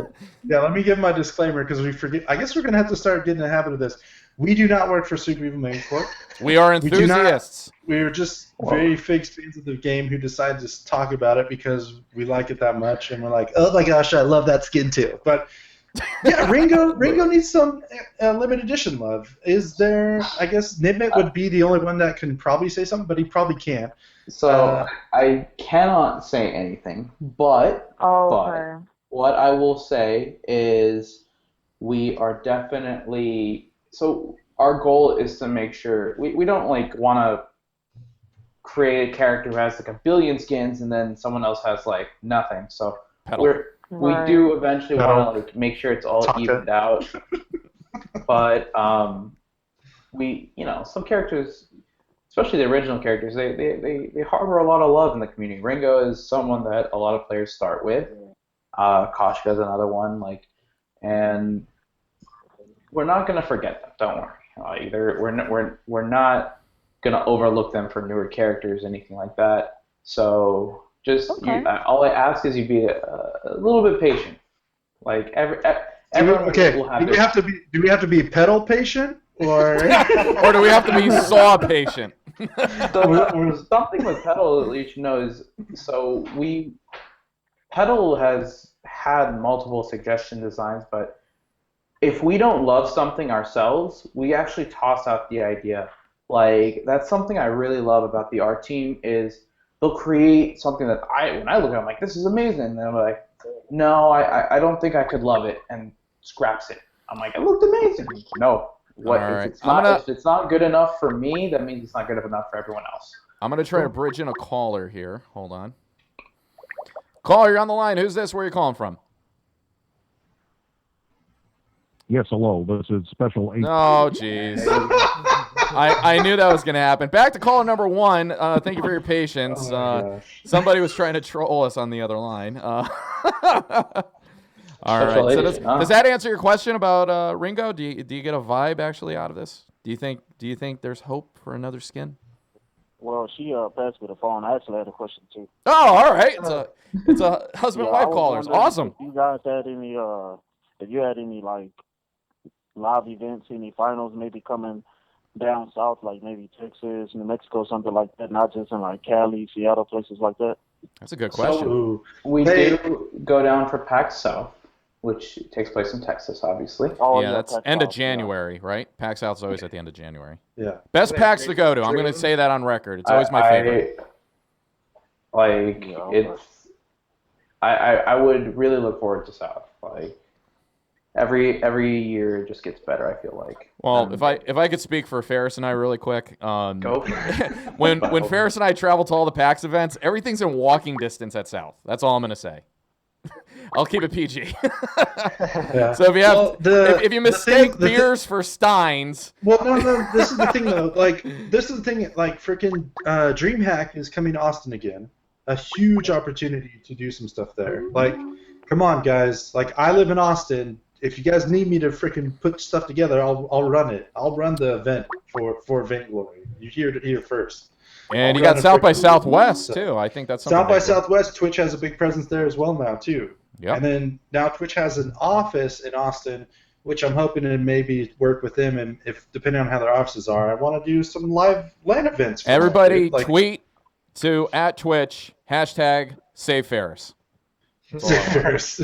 Yeah, let me give my disclaimer because we forget. I guess we're going to have to start getting in the habit of this. We do not work for Super Evil Main Corp. We are enthusiasts. We're just very fake fans of the game who decide to talk about it because we like it that much, and we're like, oh my gosh, I love that skin too. But yeah, Ringo needs some limited edition love. Is there? I guess Nivmett would be the only one that can probably say something, but he probably can't. So I cannot say anything, but what I will say is we are definitely. So our goal is to make sure we don't want to create a character who has like a billion skins and then someone else has like nothing. So We do eventually want to like make sure it's all evened out. But we, some characters, especially the original characters, they harbor a lot of love in the community. Ringo is someone that a lot of players start with. Koshka is another one, and we're not gonna forget them. Don't worry. We're not gonna overlook them for newer characters, anything like that. So just all I ask is you be a little bit patient. Like everyone will have. Do we have to be pedal patient, or or do we have to be saw patient? So something with pedal that you should know is pedal has had multiple suggestion designs, but if we don't love something ourselves, we actually toss out the idea. Like, that's something I really love about the art team is they'll create something that when I look at it, I'm like, this is amazing. And then I'm like, no, I don't think I could love it, and scraps it. I'm like, it looked amazing. No. If it's not good enough for me, that means it's not good enough for everyone else. I'm going to try to bridge in a caller here. Hold on. Caller, you're on the line. Who's this? Where are you calling from? Yes, hello. This is Special Agent. Oh, jeez. I knew that was going to happen. Back to caller number 1. Thank you for your patience. Somebody was trying to troll us on the other line. All right. So does that answer your question about Ringo? Do you get a vibe actually out of this? Do you think there's hope for another skin? Well, she passed me the phone. I actually had a question too. Oh, all right. It's a husband-wife callers. Awesome. If you guys had any, if you had any like live events, any finals maybe coming down south, like maybe Texas, New Mexico, something like that, not just in like Cali, Seattle, places like that. That's a good question. So we do go down for PAX South, which takes place in Texas, obviously. That's end of January, right? PAX South is always at the end of January. Yeah. Best PAX to go to. I'm going to say that on record. It's always my favorite. I would really look forward to South. Like every year it just gets better, I feel like. Well, if I could speak for Ferris and I really quick, go for it. when Ferris and I travel to all the PAX events, everything's in walking distance at South. That's all I'm going to say. I'll keep it PG. Yeah. So if you have, if you mistake beers for Steins. Well, no. This is the thing though. Like, this is the thing. Like, freaking DreamHack is coming to Austin again. A huge opportunity to do some stuff there. Like, come on, guys. Like, I live in Austin. If you guys need me to freaking put stuff together, I'll run it. I'll run the event for Vainglory. You hear it here first. And you got South by Southwest too. I think that's something. South by Southwest. Twitch has a big presence there as well now too. Yep. And then now Twitch has an office in Austin, which I'm hoping to maybe work with them. And if depending on how their offices are, I want to do some live LAN events. Everybody tweet to @Twitch #Save Ferris. Save Ferris.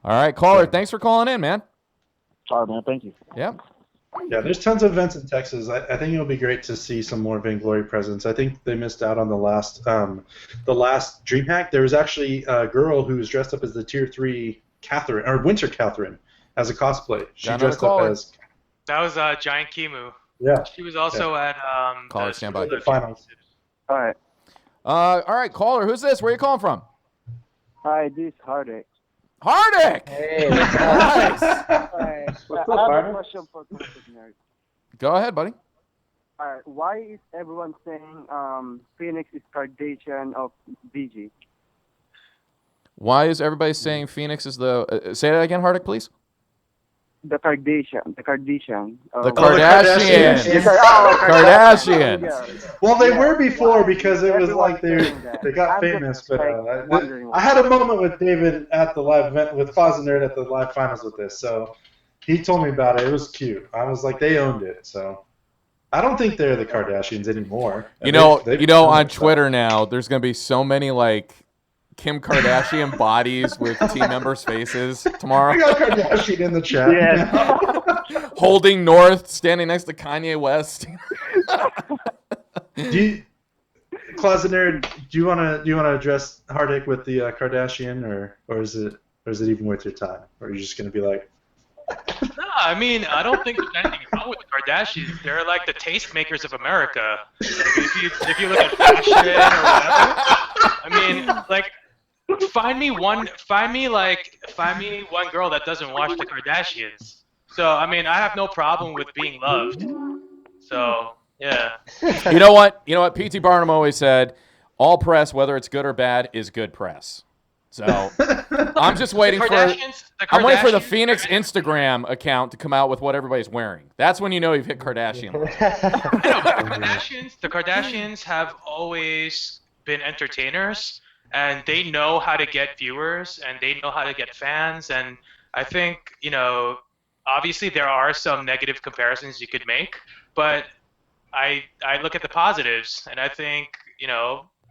All right, caller. Thanks for calling in, man. All right, man. Thank you. Yep. Yeah, there's tons of events in Texas. I think it'll be great to see some more Vainglory presence. I think they missed out on the last DreamHack. There was actually a girl who was dressed up as the Tier 3 Catherine, or Winter Catherine, as a cosplay. She dressed up as... That was Giant Kimu. Yeah. She was also at the finals. All right. All right, caller. Who's this? Where are you calling from? Hi, this is Hardik. Hardik! Hey, nice. I have a question for Closetnerd. Go ahead, buddy. All right. Why is everyone saying Phoenix is Kardashian of BG? Why is everybody saying Phoenix is the... say that again, Hardik, please. The Kardashian. The Kardashians. Kardashians. Well, they were before because it was like they got famous. But I had a moment with David at the live event with Closetnerd at the live finals with this. So he told me about it. It was cute. I was like, they owned it. So I don't think they're the Kardashians anymore. You know, on Twitter now, there's gonna be so many like Kim Kardashian bodies with team members' faces tomorrow. We got Kardashian in the chat. Yeah. Holding North, standing next to Kanye West. Closetnerd, do you want to address Hardik with the Kardashian, or is it even worth your time, or are you just gonna be like? No, I mean, I don't think there's anything wrong with the Kardashians. They're like the tastemakers of America. If you look at fashion or whatever, I mean, like, find me one girl that doesn't watch the Kardashians. So I mean, I have no problem with being loved. So yeah. You know what? P.T. Barnum always said, all press, whether it's good or bad, is good press. So I'm just waiting I'm waiting for the Phoenix Instagram account to come out with what everybody's wearing. That's when you know you've hit Kardashian. The Kardashians have always been entertainers, and they know how to get viewers, and they know how to get fans. And I think, obviously there are some negative comparisons you could make, but I look at the positives, and I think,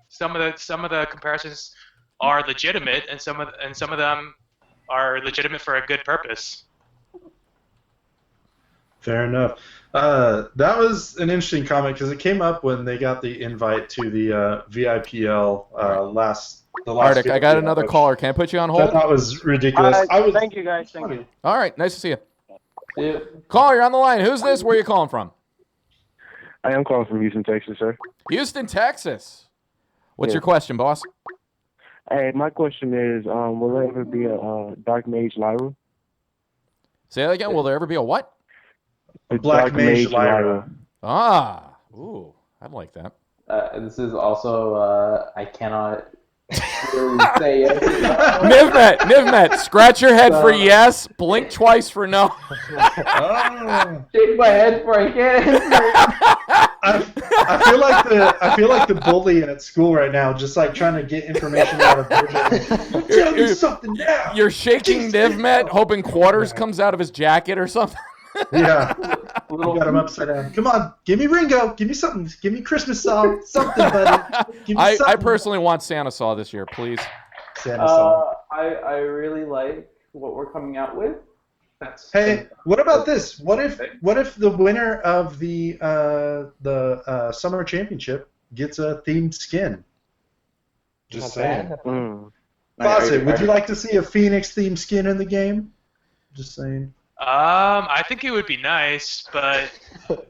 some of the comparisons are legitimate, and some of them are legitimate for a good purpose. Fair enough. That was an interesting comment because it came up when they got the invite to the VIPL last. Arctic, I got another caller. Can I put you on hold? That was ridiculous. Thank you, guys. Thank you. All right, nice to see you. Yeah. Caller, you're on the line. Who's this? Where are you calling from? I am calling from Houston, Texas, sir. Houston, Texas. What's your question, boss? Hey, my question is, will there ever be a Dark Mage Lyra? Say that again. Will there ever be a what? A Black Mage Lyra. Ah, ooh, I'd like that. This is also, I cannot really say yes. Nivmett, scratch your head for yes, blink twice for no. Shake my head for I can't. I feel like the bully at school right now, just like trying to get information out of Virgil. Tell me something now. You're shaking Nivmett, hoping quarters comes out of his jacket or something. Yeah, you got him upside down. Come on, give me Ringo. Give me something. Give me Christmas song. Something, buddy. Give me something. I personally want Santa Saw this year, please. Santa Saw. I really like what we're coming out with. Hey, what about this? What if the winner of the summer championship gets a themed skin? Just saying. Fawcett, would you like to see a Phoenix themed skin in the game? Just saying. I think it would be nice, but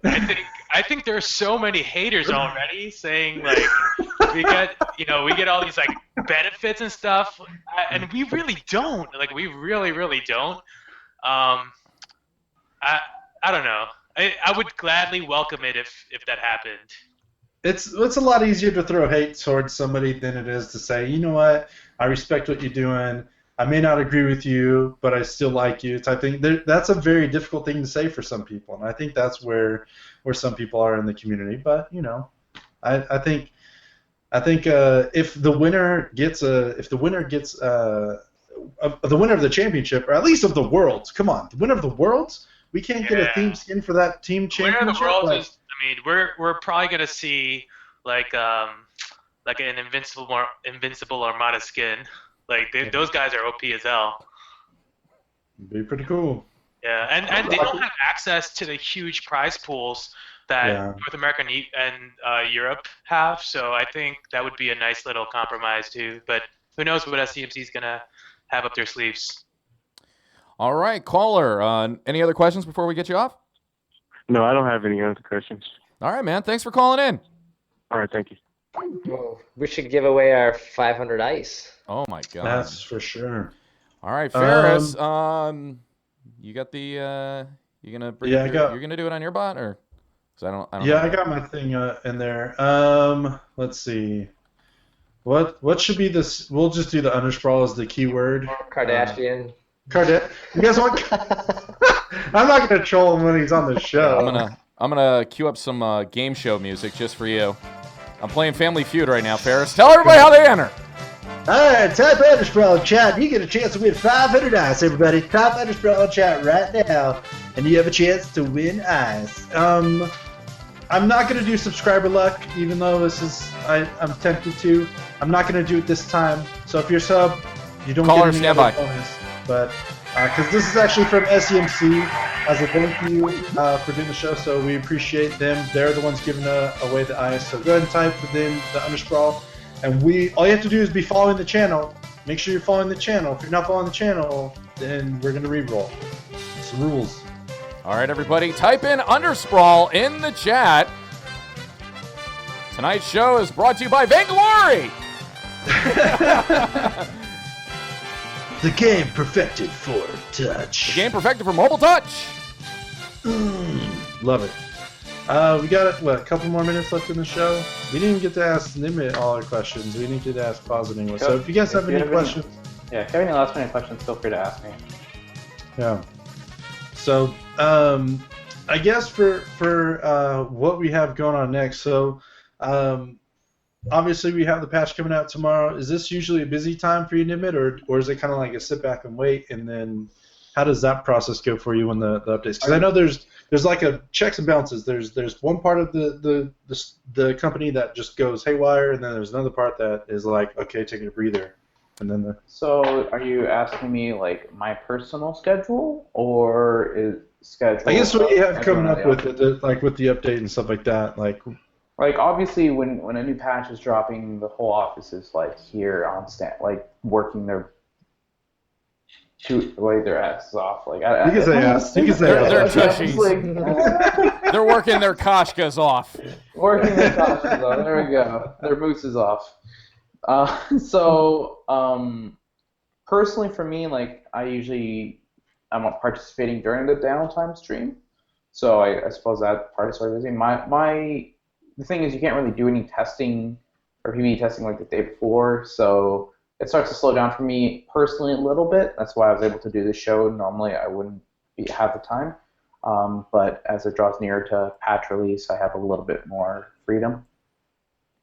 I think there's so many haters already saying like we get all these like benefits and stuff, and we really don't. Like we really don't. I don't know. I would gladly welcome it if that happened. It's a lot easier to throw hate towards somebody than it is to say, you know what, I respect what you're doing. I may not agree with you, but I still like you. Type thing. That's a very difficult thing to say for some people, and I think that's where some people are in the community. But I think if the winner gets the winner of the championship, or at least of the Worlds. Come on, the winner of the Worlds. We can't get a theme skin for that team championship. Winner of the Worlds is. I mean, we're probably gonna see like an invincible Armada skin. Like those guys are OP as hell. Be pretty cool. Yeah, and they don't have access to the huge prize pools that North America and Europe have. So I think that would be a nice little compromise too. But who knows what SCMC is gonna have up their sleeves. All right, caller. Any other questions before we get you off? No, I don't have any other questions. All right, man. Thanks for calling in. All right, thank you. Well, we should give away our 500 ice. Oh my God. That's for sure. All right, Ferris. You got the. You gonna bring? Yeah, you're gonna do it on your bot, or? Cause I don't yeah, know. I got my thing in there. Let's see. What should be this? We'll just do the Undersprawl as the keyword. Kardashian. You guys want? I'm not gonna troll him when he's on the show. I'm gonna cue up some game show music just for you. I'm playing Family Feud right now, Ferris. Tell everybody how they enter. All right, type Undersprawl chat. You get a chance to win 500 ice, everybody. Type Undersprawl chat right now, and you have a chance to win ice. I'm not gonna do subscriber luck, even though this is I'm tempted to. I'm not gonna do it this time. So if you're sub, you don't get any other bonus. But because this is actually from SEMC as a thank you for doing the show, so we appreciate them. They're the ones giving away the ice. So go ahead and type within the Undersprawl, and all you have to do is be following the channel. Make sure you're following the channel. If you're not following the channel, then we're gonna re-roll. It's the rules. All right, everybody, type in Undersprawl in the chat. Tonight's show is brought to you by Vainglory. The game perfected for touch. The game perfected for mobile touch. Love it. We got a couple more minutes left in the show. We didn't get to ask Nivmett all our questions. We didn't get to ask Closet anymore. So if you guys have any questions, if you have any last minute questions, feel free to ask me. Yeah. So I guess for what we have going on next. So obviously we have the patch coming out tomorrow. Is this usually a busy time for you, Nivmett, or is it kind of like a sit back and wait, and then how does that process go for you when the updates? Because I know there's like a checks and balances. There's one part of the company that just goes haywire, and then there's another part that is like, okay, taking a breather, and then So are you asking me like my personal schedule or is schedule? I guess what you have coming up with it, like with the update and stuff like that, like obviously when a new patch is dropping, the whole office is like here on stand, like working their asses off. Like you can say ass. You can say they're tushies. They're working their Koshkas off. Working their Koshkas off. There we go. Their mooses off. Personally for me, like I'm participating during the downtime stream, so I suppose that part is sort of busy. The thing is, you can't really do any testing or PvE testing like the day before, so it starts to slow down for me personally a little bit. That's why I was able to do this show. Normally I wouldn't have the time, but as it draws nearer to patch release, I have a little bit more freedom. And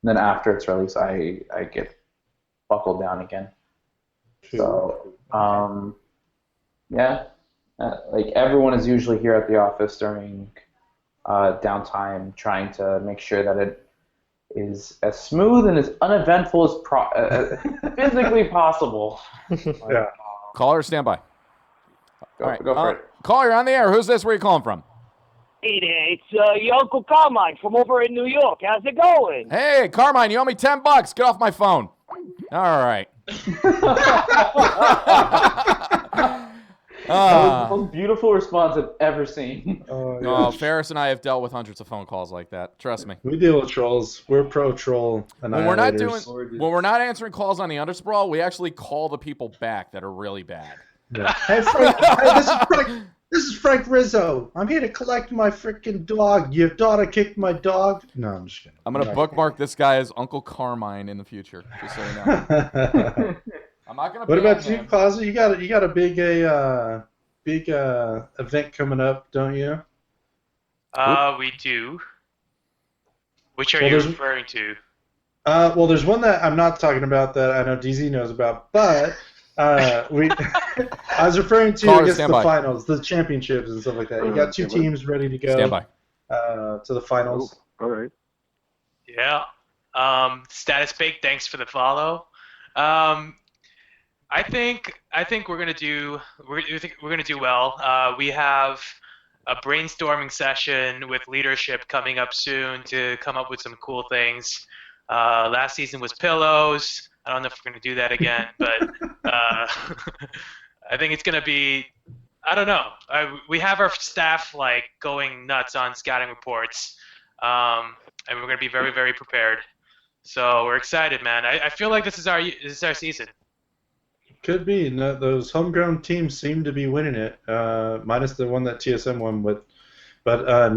then after its release, I get buckled down again. So, like everyone is usually here at the office during downtime, trying to make sure that it is as smooth and as uneventful as physically possible. Yeah. Caller, stand by. Go All right. for it. Caller, you're on the air. Who's this? Where are you calling from? Hey there, it's your Uncle Carmine from over in New York. How's it going? Hey, Carmine, you owe me $10. Get off my phone. All right. That was the most beautiful response I've ever seen. Oh, Ferris and I have dealt with hundreds of phone calls like that. Trust me. We deal with trolls. We're pro troll annihilators. When we're not answering calls on the Undersprawl, we actually call the people back that are really bad. Yeah. Hey, Frank, this is Frank Rizzo. I'm here to collect my freaking dog. Your daughter kicked my dog. No, I'm just kidding. I'm gonna bookmark this guy as Uncle Carmine in the future, just so you know. I'm not gonna. What about you, Closet? You got a big event coming up, don't you? We do. Which are you referring to? Well, there's one that I'm not talking about that I know DZ knows about, but I was referring to I guess the finals, the championships and stuff like that. You got two teams ready to go. Stand by. To the finals. Oh, all right. Yeah. Status Bake, thanks for the follow. I think we're gonna do well. We have a brainstorming session with leadership coming up soon to come up with some cool things. Last season was pillows. I don't know if we're gonna do that again, but I think it's gonna be. I don't know. We have our staff like going nuts on scouting reports, and we're gonna be very, very prepared. So we're excited, man. I feel like this is our season. Could be. No, those homegrown teams seem to be winning it, minus the one that TSM won with. But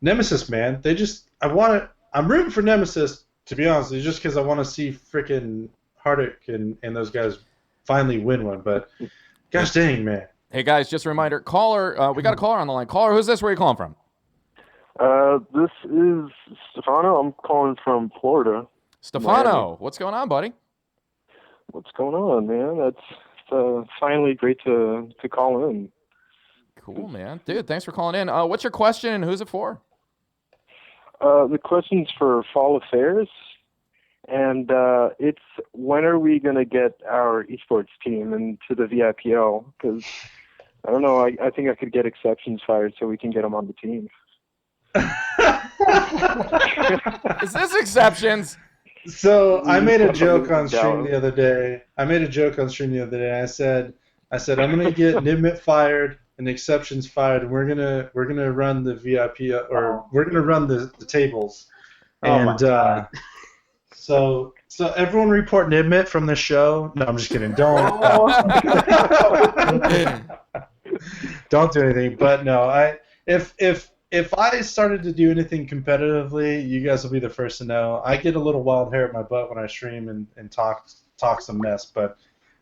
Nemesis, man, I'm rooting for Nemesis, to be honest, just because I want to see freaking Hardic and those guys finally win one. But gosh dang, man. Hey guys, just a reminder, caller. We got a caller on the line. Caller, who's this? Where are you calling from? This is Stefano. I'm calling from Florida. Stefano, Miami. What's going on, buddy? What's going on, man? It's finally great to call in. Cool, man. Dude, thanks for calling in. What's your question and who's it for? The question's for Fall Affairs, and it's when are we going to get our esports team into the VIPL? Because, I don't know, I think I could get exceptions fired so we can get them on the team. Is this exceptions? So I made a joke on stream the other day. I said I'm gonna get Nivmett fired and exceptions fired. And we're gonna run the VIP or we're gonna run the tables. And so So everyone report Nivmett from the show. No, I'm just kidding. Don't don't do anything. But no, if I started to do anything competitively, you guys will be the first to know. I get a little wild hair at my butt when I stream and talk some mess, but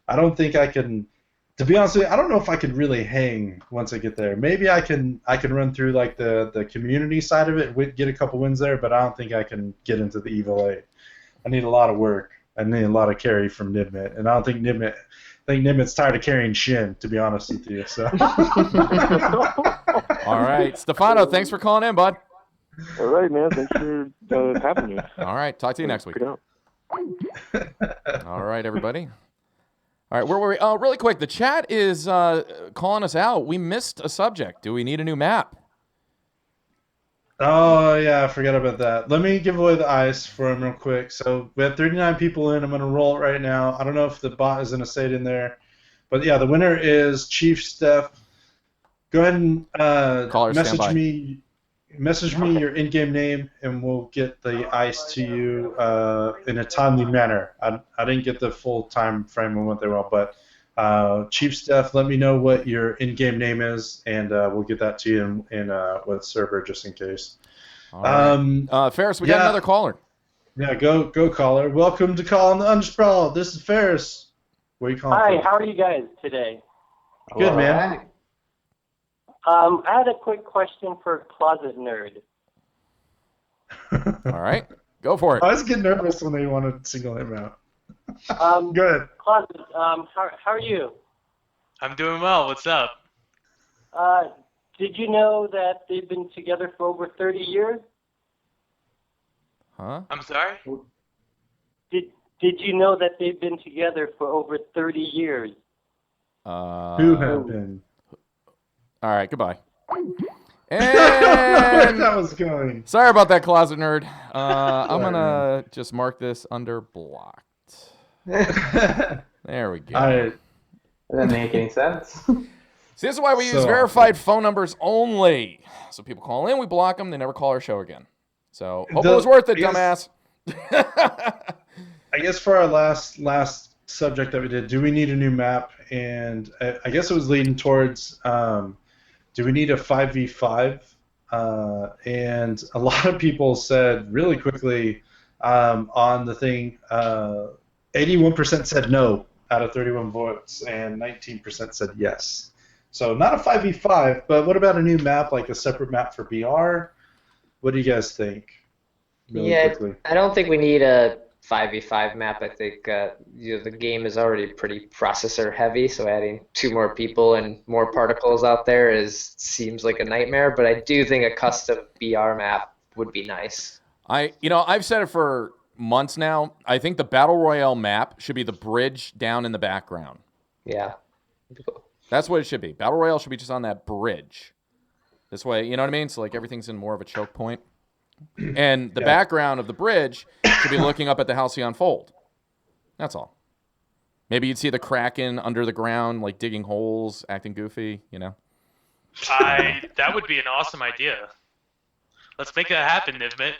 I don't think I can. To be honest with you, I don't know if I could really hang once I get there. Maybe I can run through like the community side of it, get a couple wins there, but I don't think I can get into the Evil 8. I need a lot of work. I need a lot of carry from Nivmett, and I don't think Nivmett's tired of carrying Shin, to be honest with you. So. All right, Stefano, thanks for calling in, bud. All right, man. Thanks for having me. All right, talk to you next week. All right, everybody. All right, where were we? Oh, really quick, the chat is calling us out. We missed a subject. Do we need a new map? Oh, yeah, I forgot about that. Let me give away the ice for him real quick. So we have 39 people in. I'm going to roll it right now. I don't know if the bot is going to say it in there. But, yeah, the winner is Chief Steph. Go ahead and message me your in-game name, and we'll get the ice to you in a timely manner. I didn't get the full time frame on what they want, but Chief Steph, let me know what your in-game name is, and we'll get that to you in with server just in case. All right. Ferris, we got another caller. Yeah, go caller. Welcome to Call on the Undersprawl. This is Ferris. Where are you calling from? Hi, how are you guys today? Good, man. I had a quick question for Closetnerd. All right, go for it. I always get nervous when they want to single him out. Go ahead. Closet, how are you? I'm doing well. What's up? Did you know that they've been together for over 30 years? Huh? I'm sorry? Did you know that they've been together for over 30 years? Who have been? All right, goodbye. And that was going. Sorry about that, Closetnerd. I'm going to just mark this under blocked. There we go. That doesn't make any sense. See, this is why we use verified phone numbers only. So people call in, we block them, they never call our show again. So hope it was worth it, dumbass. I guess for our last subject that we did, do we need a new map? And I guess it was leading towards, do we need a 5v5? And a lot of people said really quickly on the thing, 81% said no out of 31 votes, and 19% said yes. So not a 5v5, but what about a new map, like a separate map for BR? What do you guys think? Really quickly. I don't think we need a 5v5 map. I think the game is already pretty processor heavy, so adding 2 more people and more particles out there seems like a nightmare. But I do think a custom BR map would be nice. I've said it for months now. I think the Battle Royale map should be the bridge down in the background. Yeah. That's what it should be. Battle Royale should be just on that bridge. This way, you know what I mean? So like everything's in more of a choke point. And the background of the bridge should be looking up at the Halcyon Fold. That's all. Maybe you'd see the Kraken under the ground, like digging holes, acting goofy, you know? That would be an awesome idea. Let's make that happen, Nivmett.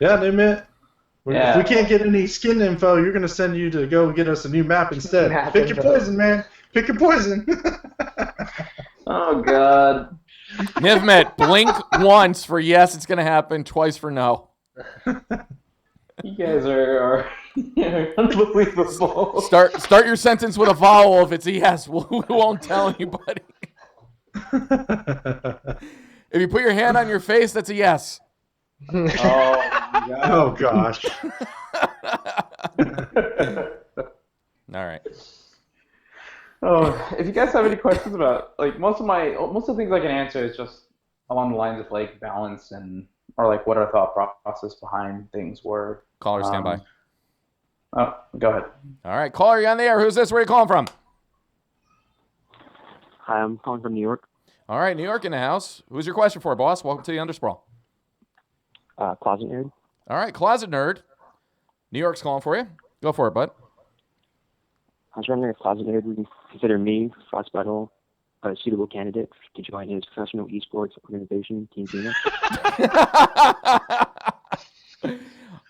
Yeah, Nivmett. If we can't get any skin info, you're going to send you to go get us a new map instead. Pick your poison, man. Pick your poison. Oh, God. Nivmett, blink once for yes, it's going to happen, twice for no. You guys are unbelievable. Start your sentence with a vowel if it's a yes. We won't tell anybody. If you put your hand on your face, that's a yes. Oh gosh. All right. If you guys have any questions about most of the things I can answer is just along the lines of like balance or like what our thought process behind things were. Caller, stand by. Oh, go ahead. All right, caller, you're on the air. Who's this? Where are you calling from? Hi, I'm calling from New York. All right, New York in the house. Who's your question for, boss? Welcome to the Undersprawl. Closetnerd. All right, Closetnerd. New York's calling for you. Go for it, bud. I was wondering if Closetnerd would consider me, Frostbottle, a suitable candidate to join his professional esports organization, Team Phoenix.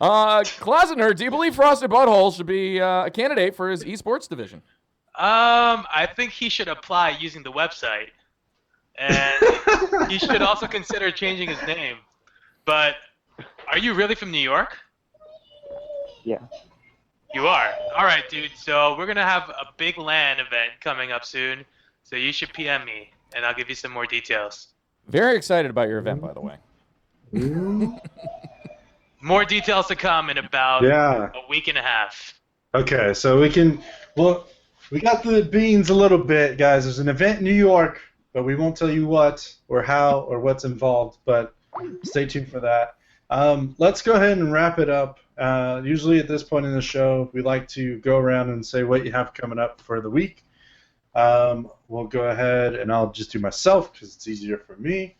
Closetnerd, do you believe Frosted Butthole should be a candidate for his esports division? I think he should apply using the website, and he should also consider changing his name. But are you really from New York? Yeah. You are? All right, dude. So we're going to have a big LAN event coming up soon, so you should PM me, and I'll give you some more details. Very excited about your event, by the way. More details to come in about a week and a half. Okay, so we got the beans a little bit, guys. There's an event in New York, but we won't tell you what or how or what's involved, but stay tuned for that. Let's go ahead and wrap it up. Usually at this point in the show, we like to go around and say what you have coming up for the week. We'll go ahead and I'll just do myself because it's easier for me.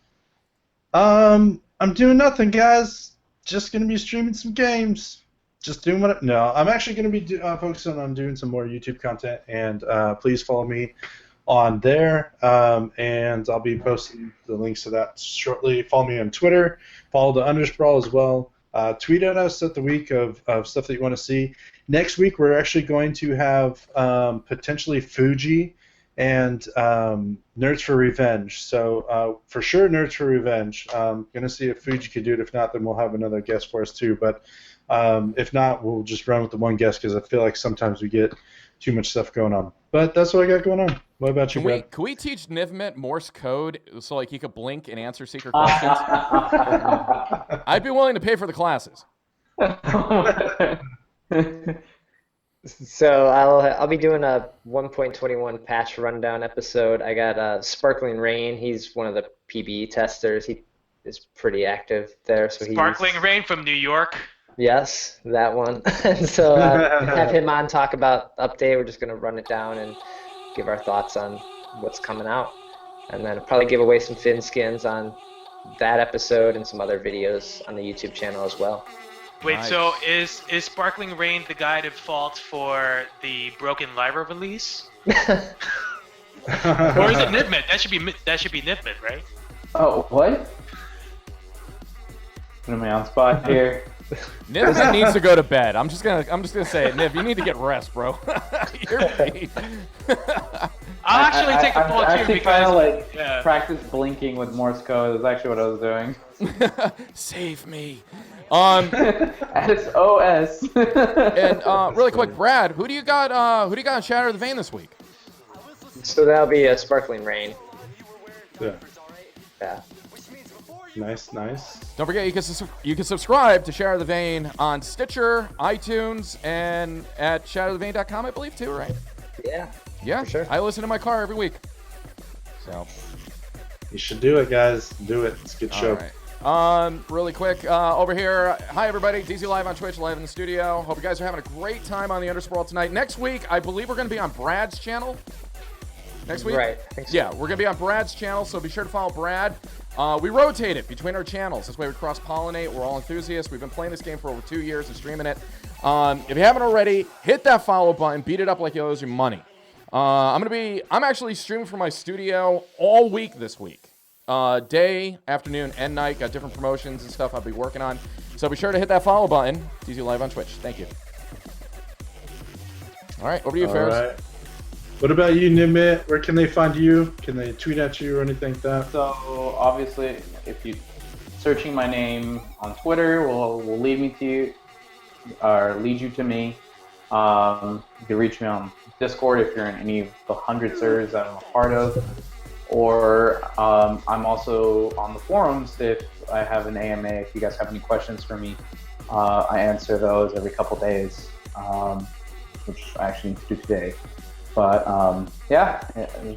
I'm doing nothing, guys. Just going to be streaming some games. Just doing what... No, I'm actually going to be focusing on doing some more YouTube content, and please follow me on there, and I'll be posting the links to that shortly. Follow me on Twitter. Follow the Undersprawl as well. Tweet at us at the week of stuff that you want to see. Next week, we're actually going to have potentially Fuji and Nerds for Revenge. So for sure, Nerds for Revenge. Going to see if Fuji could do it. If not, then we'll have another guest for us too. But if not, we'll just run with the one guest because I feel like sometimes we get too much stuff going on. But that's what I got going on. What about you, Brad? Can we teach Nivmett Morse code so like he could blink and answer secret questions? I'd be willing to pay for the classes. So I'll be doing a 1.21 patch rundown episode. I got Sparkling Rain. He's one of the PBE testers. He is pretty active there. So Sparkling Rain from New York. Yes, that one. And so have him on, talk about the update. We're just going to run it down and give our thoughts on what's coming out. And then probably give away some fin skins on that episode and some other videos on the YouTube channel as well. Wait, Nice. so is Sparkling Rain the guy at fault for the broken Lyra release? Or is it Nivmett? That should be Nivmett, right? Oh, what? Put me on spot here. Niv needs to go to bed. I'm just gonna say it, Niv. You need to get rest, bro. You're beat. I'll actually take the ball too actually because kind of like practice blinking with Morse code is actually what I was doing. Save me. SOS. And really quick, Brad, who do you got on Shatter of the Vein this week? So that'll be a Sparkling Rain. Yeah. Yeah. Nice. Don't forget, you can subscribe to Shatter of the Vein on Stitcher, iTunes, and at shatterthevein.com, I believe, too, right? Yeah. Yeah, for sure. I listen in my car every week. So You should do it, guys. Do it. It's a good show. All right. Really quick, over here. Hi, everybody. DZ Live on Twitch, live in the studio. Hope you guys are having a great time on the Undersprawl tonight. Next week, I believe we're going to be on Brad's channel. Next week? Right. I think so. Yeah, we're going to be on Brad's channel, so be sure to follow Brad. We rotate it between our channels. This way we cross-pollinate. We're all enthusiasts. We've been playing this game for over 2 years and streaming it. If you haven't already, hit that follow button. Beat it up like he owes you money. I'm actually streaming from my studio all week this week. Day, afternoon, and night. Got different promotions and stuff I'll be working on. So be sure to hit that follow button. DZ Live on Twitch. Thank you. All right, over to you, Ferris. All right. What about you, Nivmett? Where can they find you? Can they tweet at you or anything like that? So obviously, if you searching my name on Twitter will lead me to you, or lead you to me. You can reach me on Discord if you're in any of the 100 servers that I'm a part of, or I'm also on the forums if I have an AMA. If you guys have any questions for me, I answer those every couple days, which I actually need to do today. But yeah,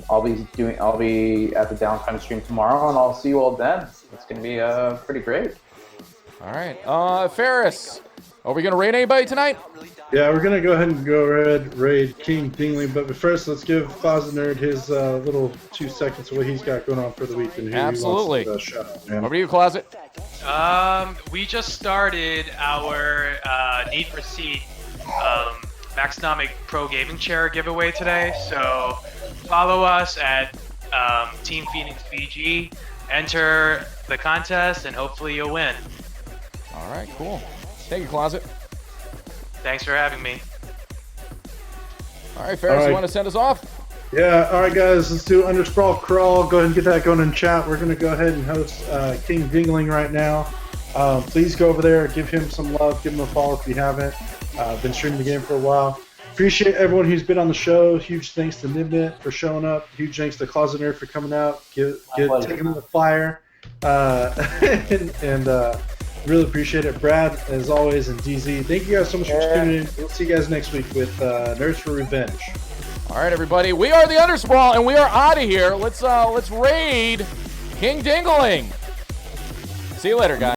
I'll be at the downtime stream tomorrow, and I'll see you all then. It's gonna be pretty great. All right, Ferris, are we gonna raid anybody tonight? Yeah, we're gonna go ahead and raid King Dingling, but first let's give Closetnerd his little 2 seconds of what he's got going on for the week and who Absolutely. he wants to shout out, man. Over to you, Closet. We just started our Need for Seed Maxnomic Pro Gaming Chair giveaway today, so follow us at Team Phoenix BG, enter the contest, and hopefully you'll win. All right, cool. Thank you, Closet. Thanks for having me. All right, Ferris, you want to send us off? Yeah, all right, guys, let's do Undersprawl Crawl. Go ahead and get that going in chat. We're going to go ahead and host King Dingling right now. Please go over there, give him some love, give him a follow if you haven't. Been streaming the game for a while. Appreciate everyone who's been on the show. Huge thanks to Nivmett for showing up. Huge thanks to Closetnerd for coming out, taking the flyer. And really appreciate it. Brad, as always, and DZ. Thank you guys so much for tuning in. We'll see you guys next week with Nerds for Revenge. All right, everybody. We are the Undersprawl, and we are out of here. Let's raid King Dingling. See you later, guys.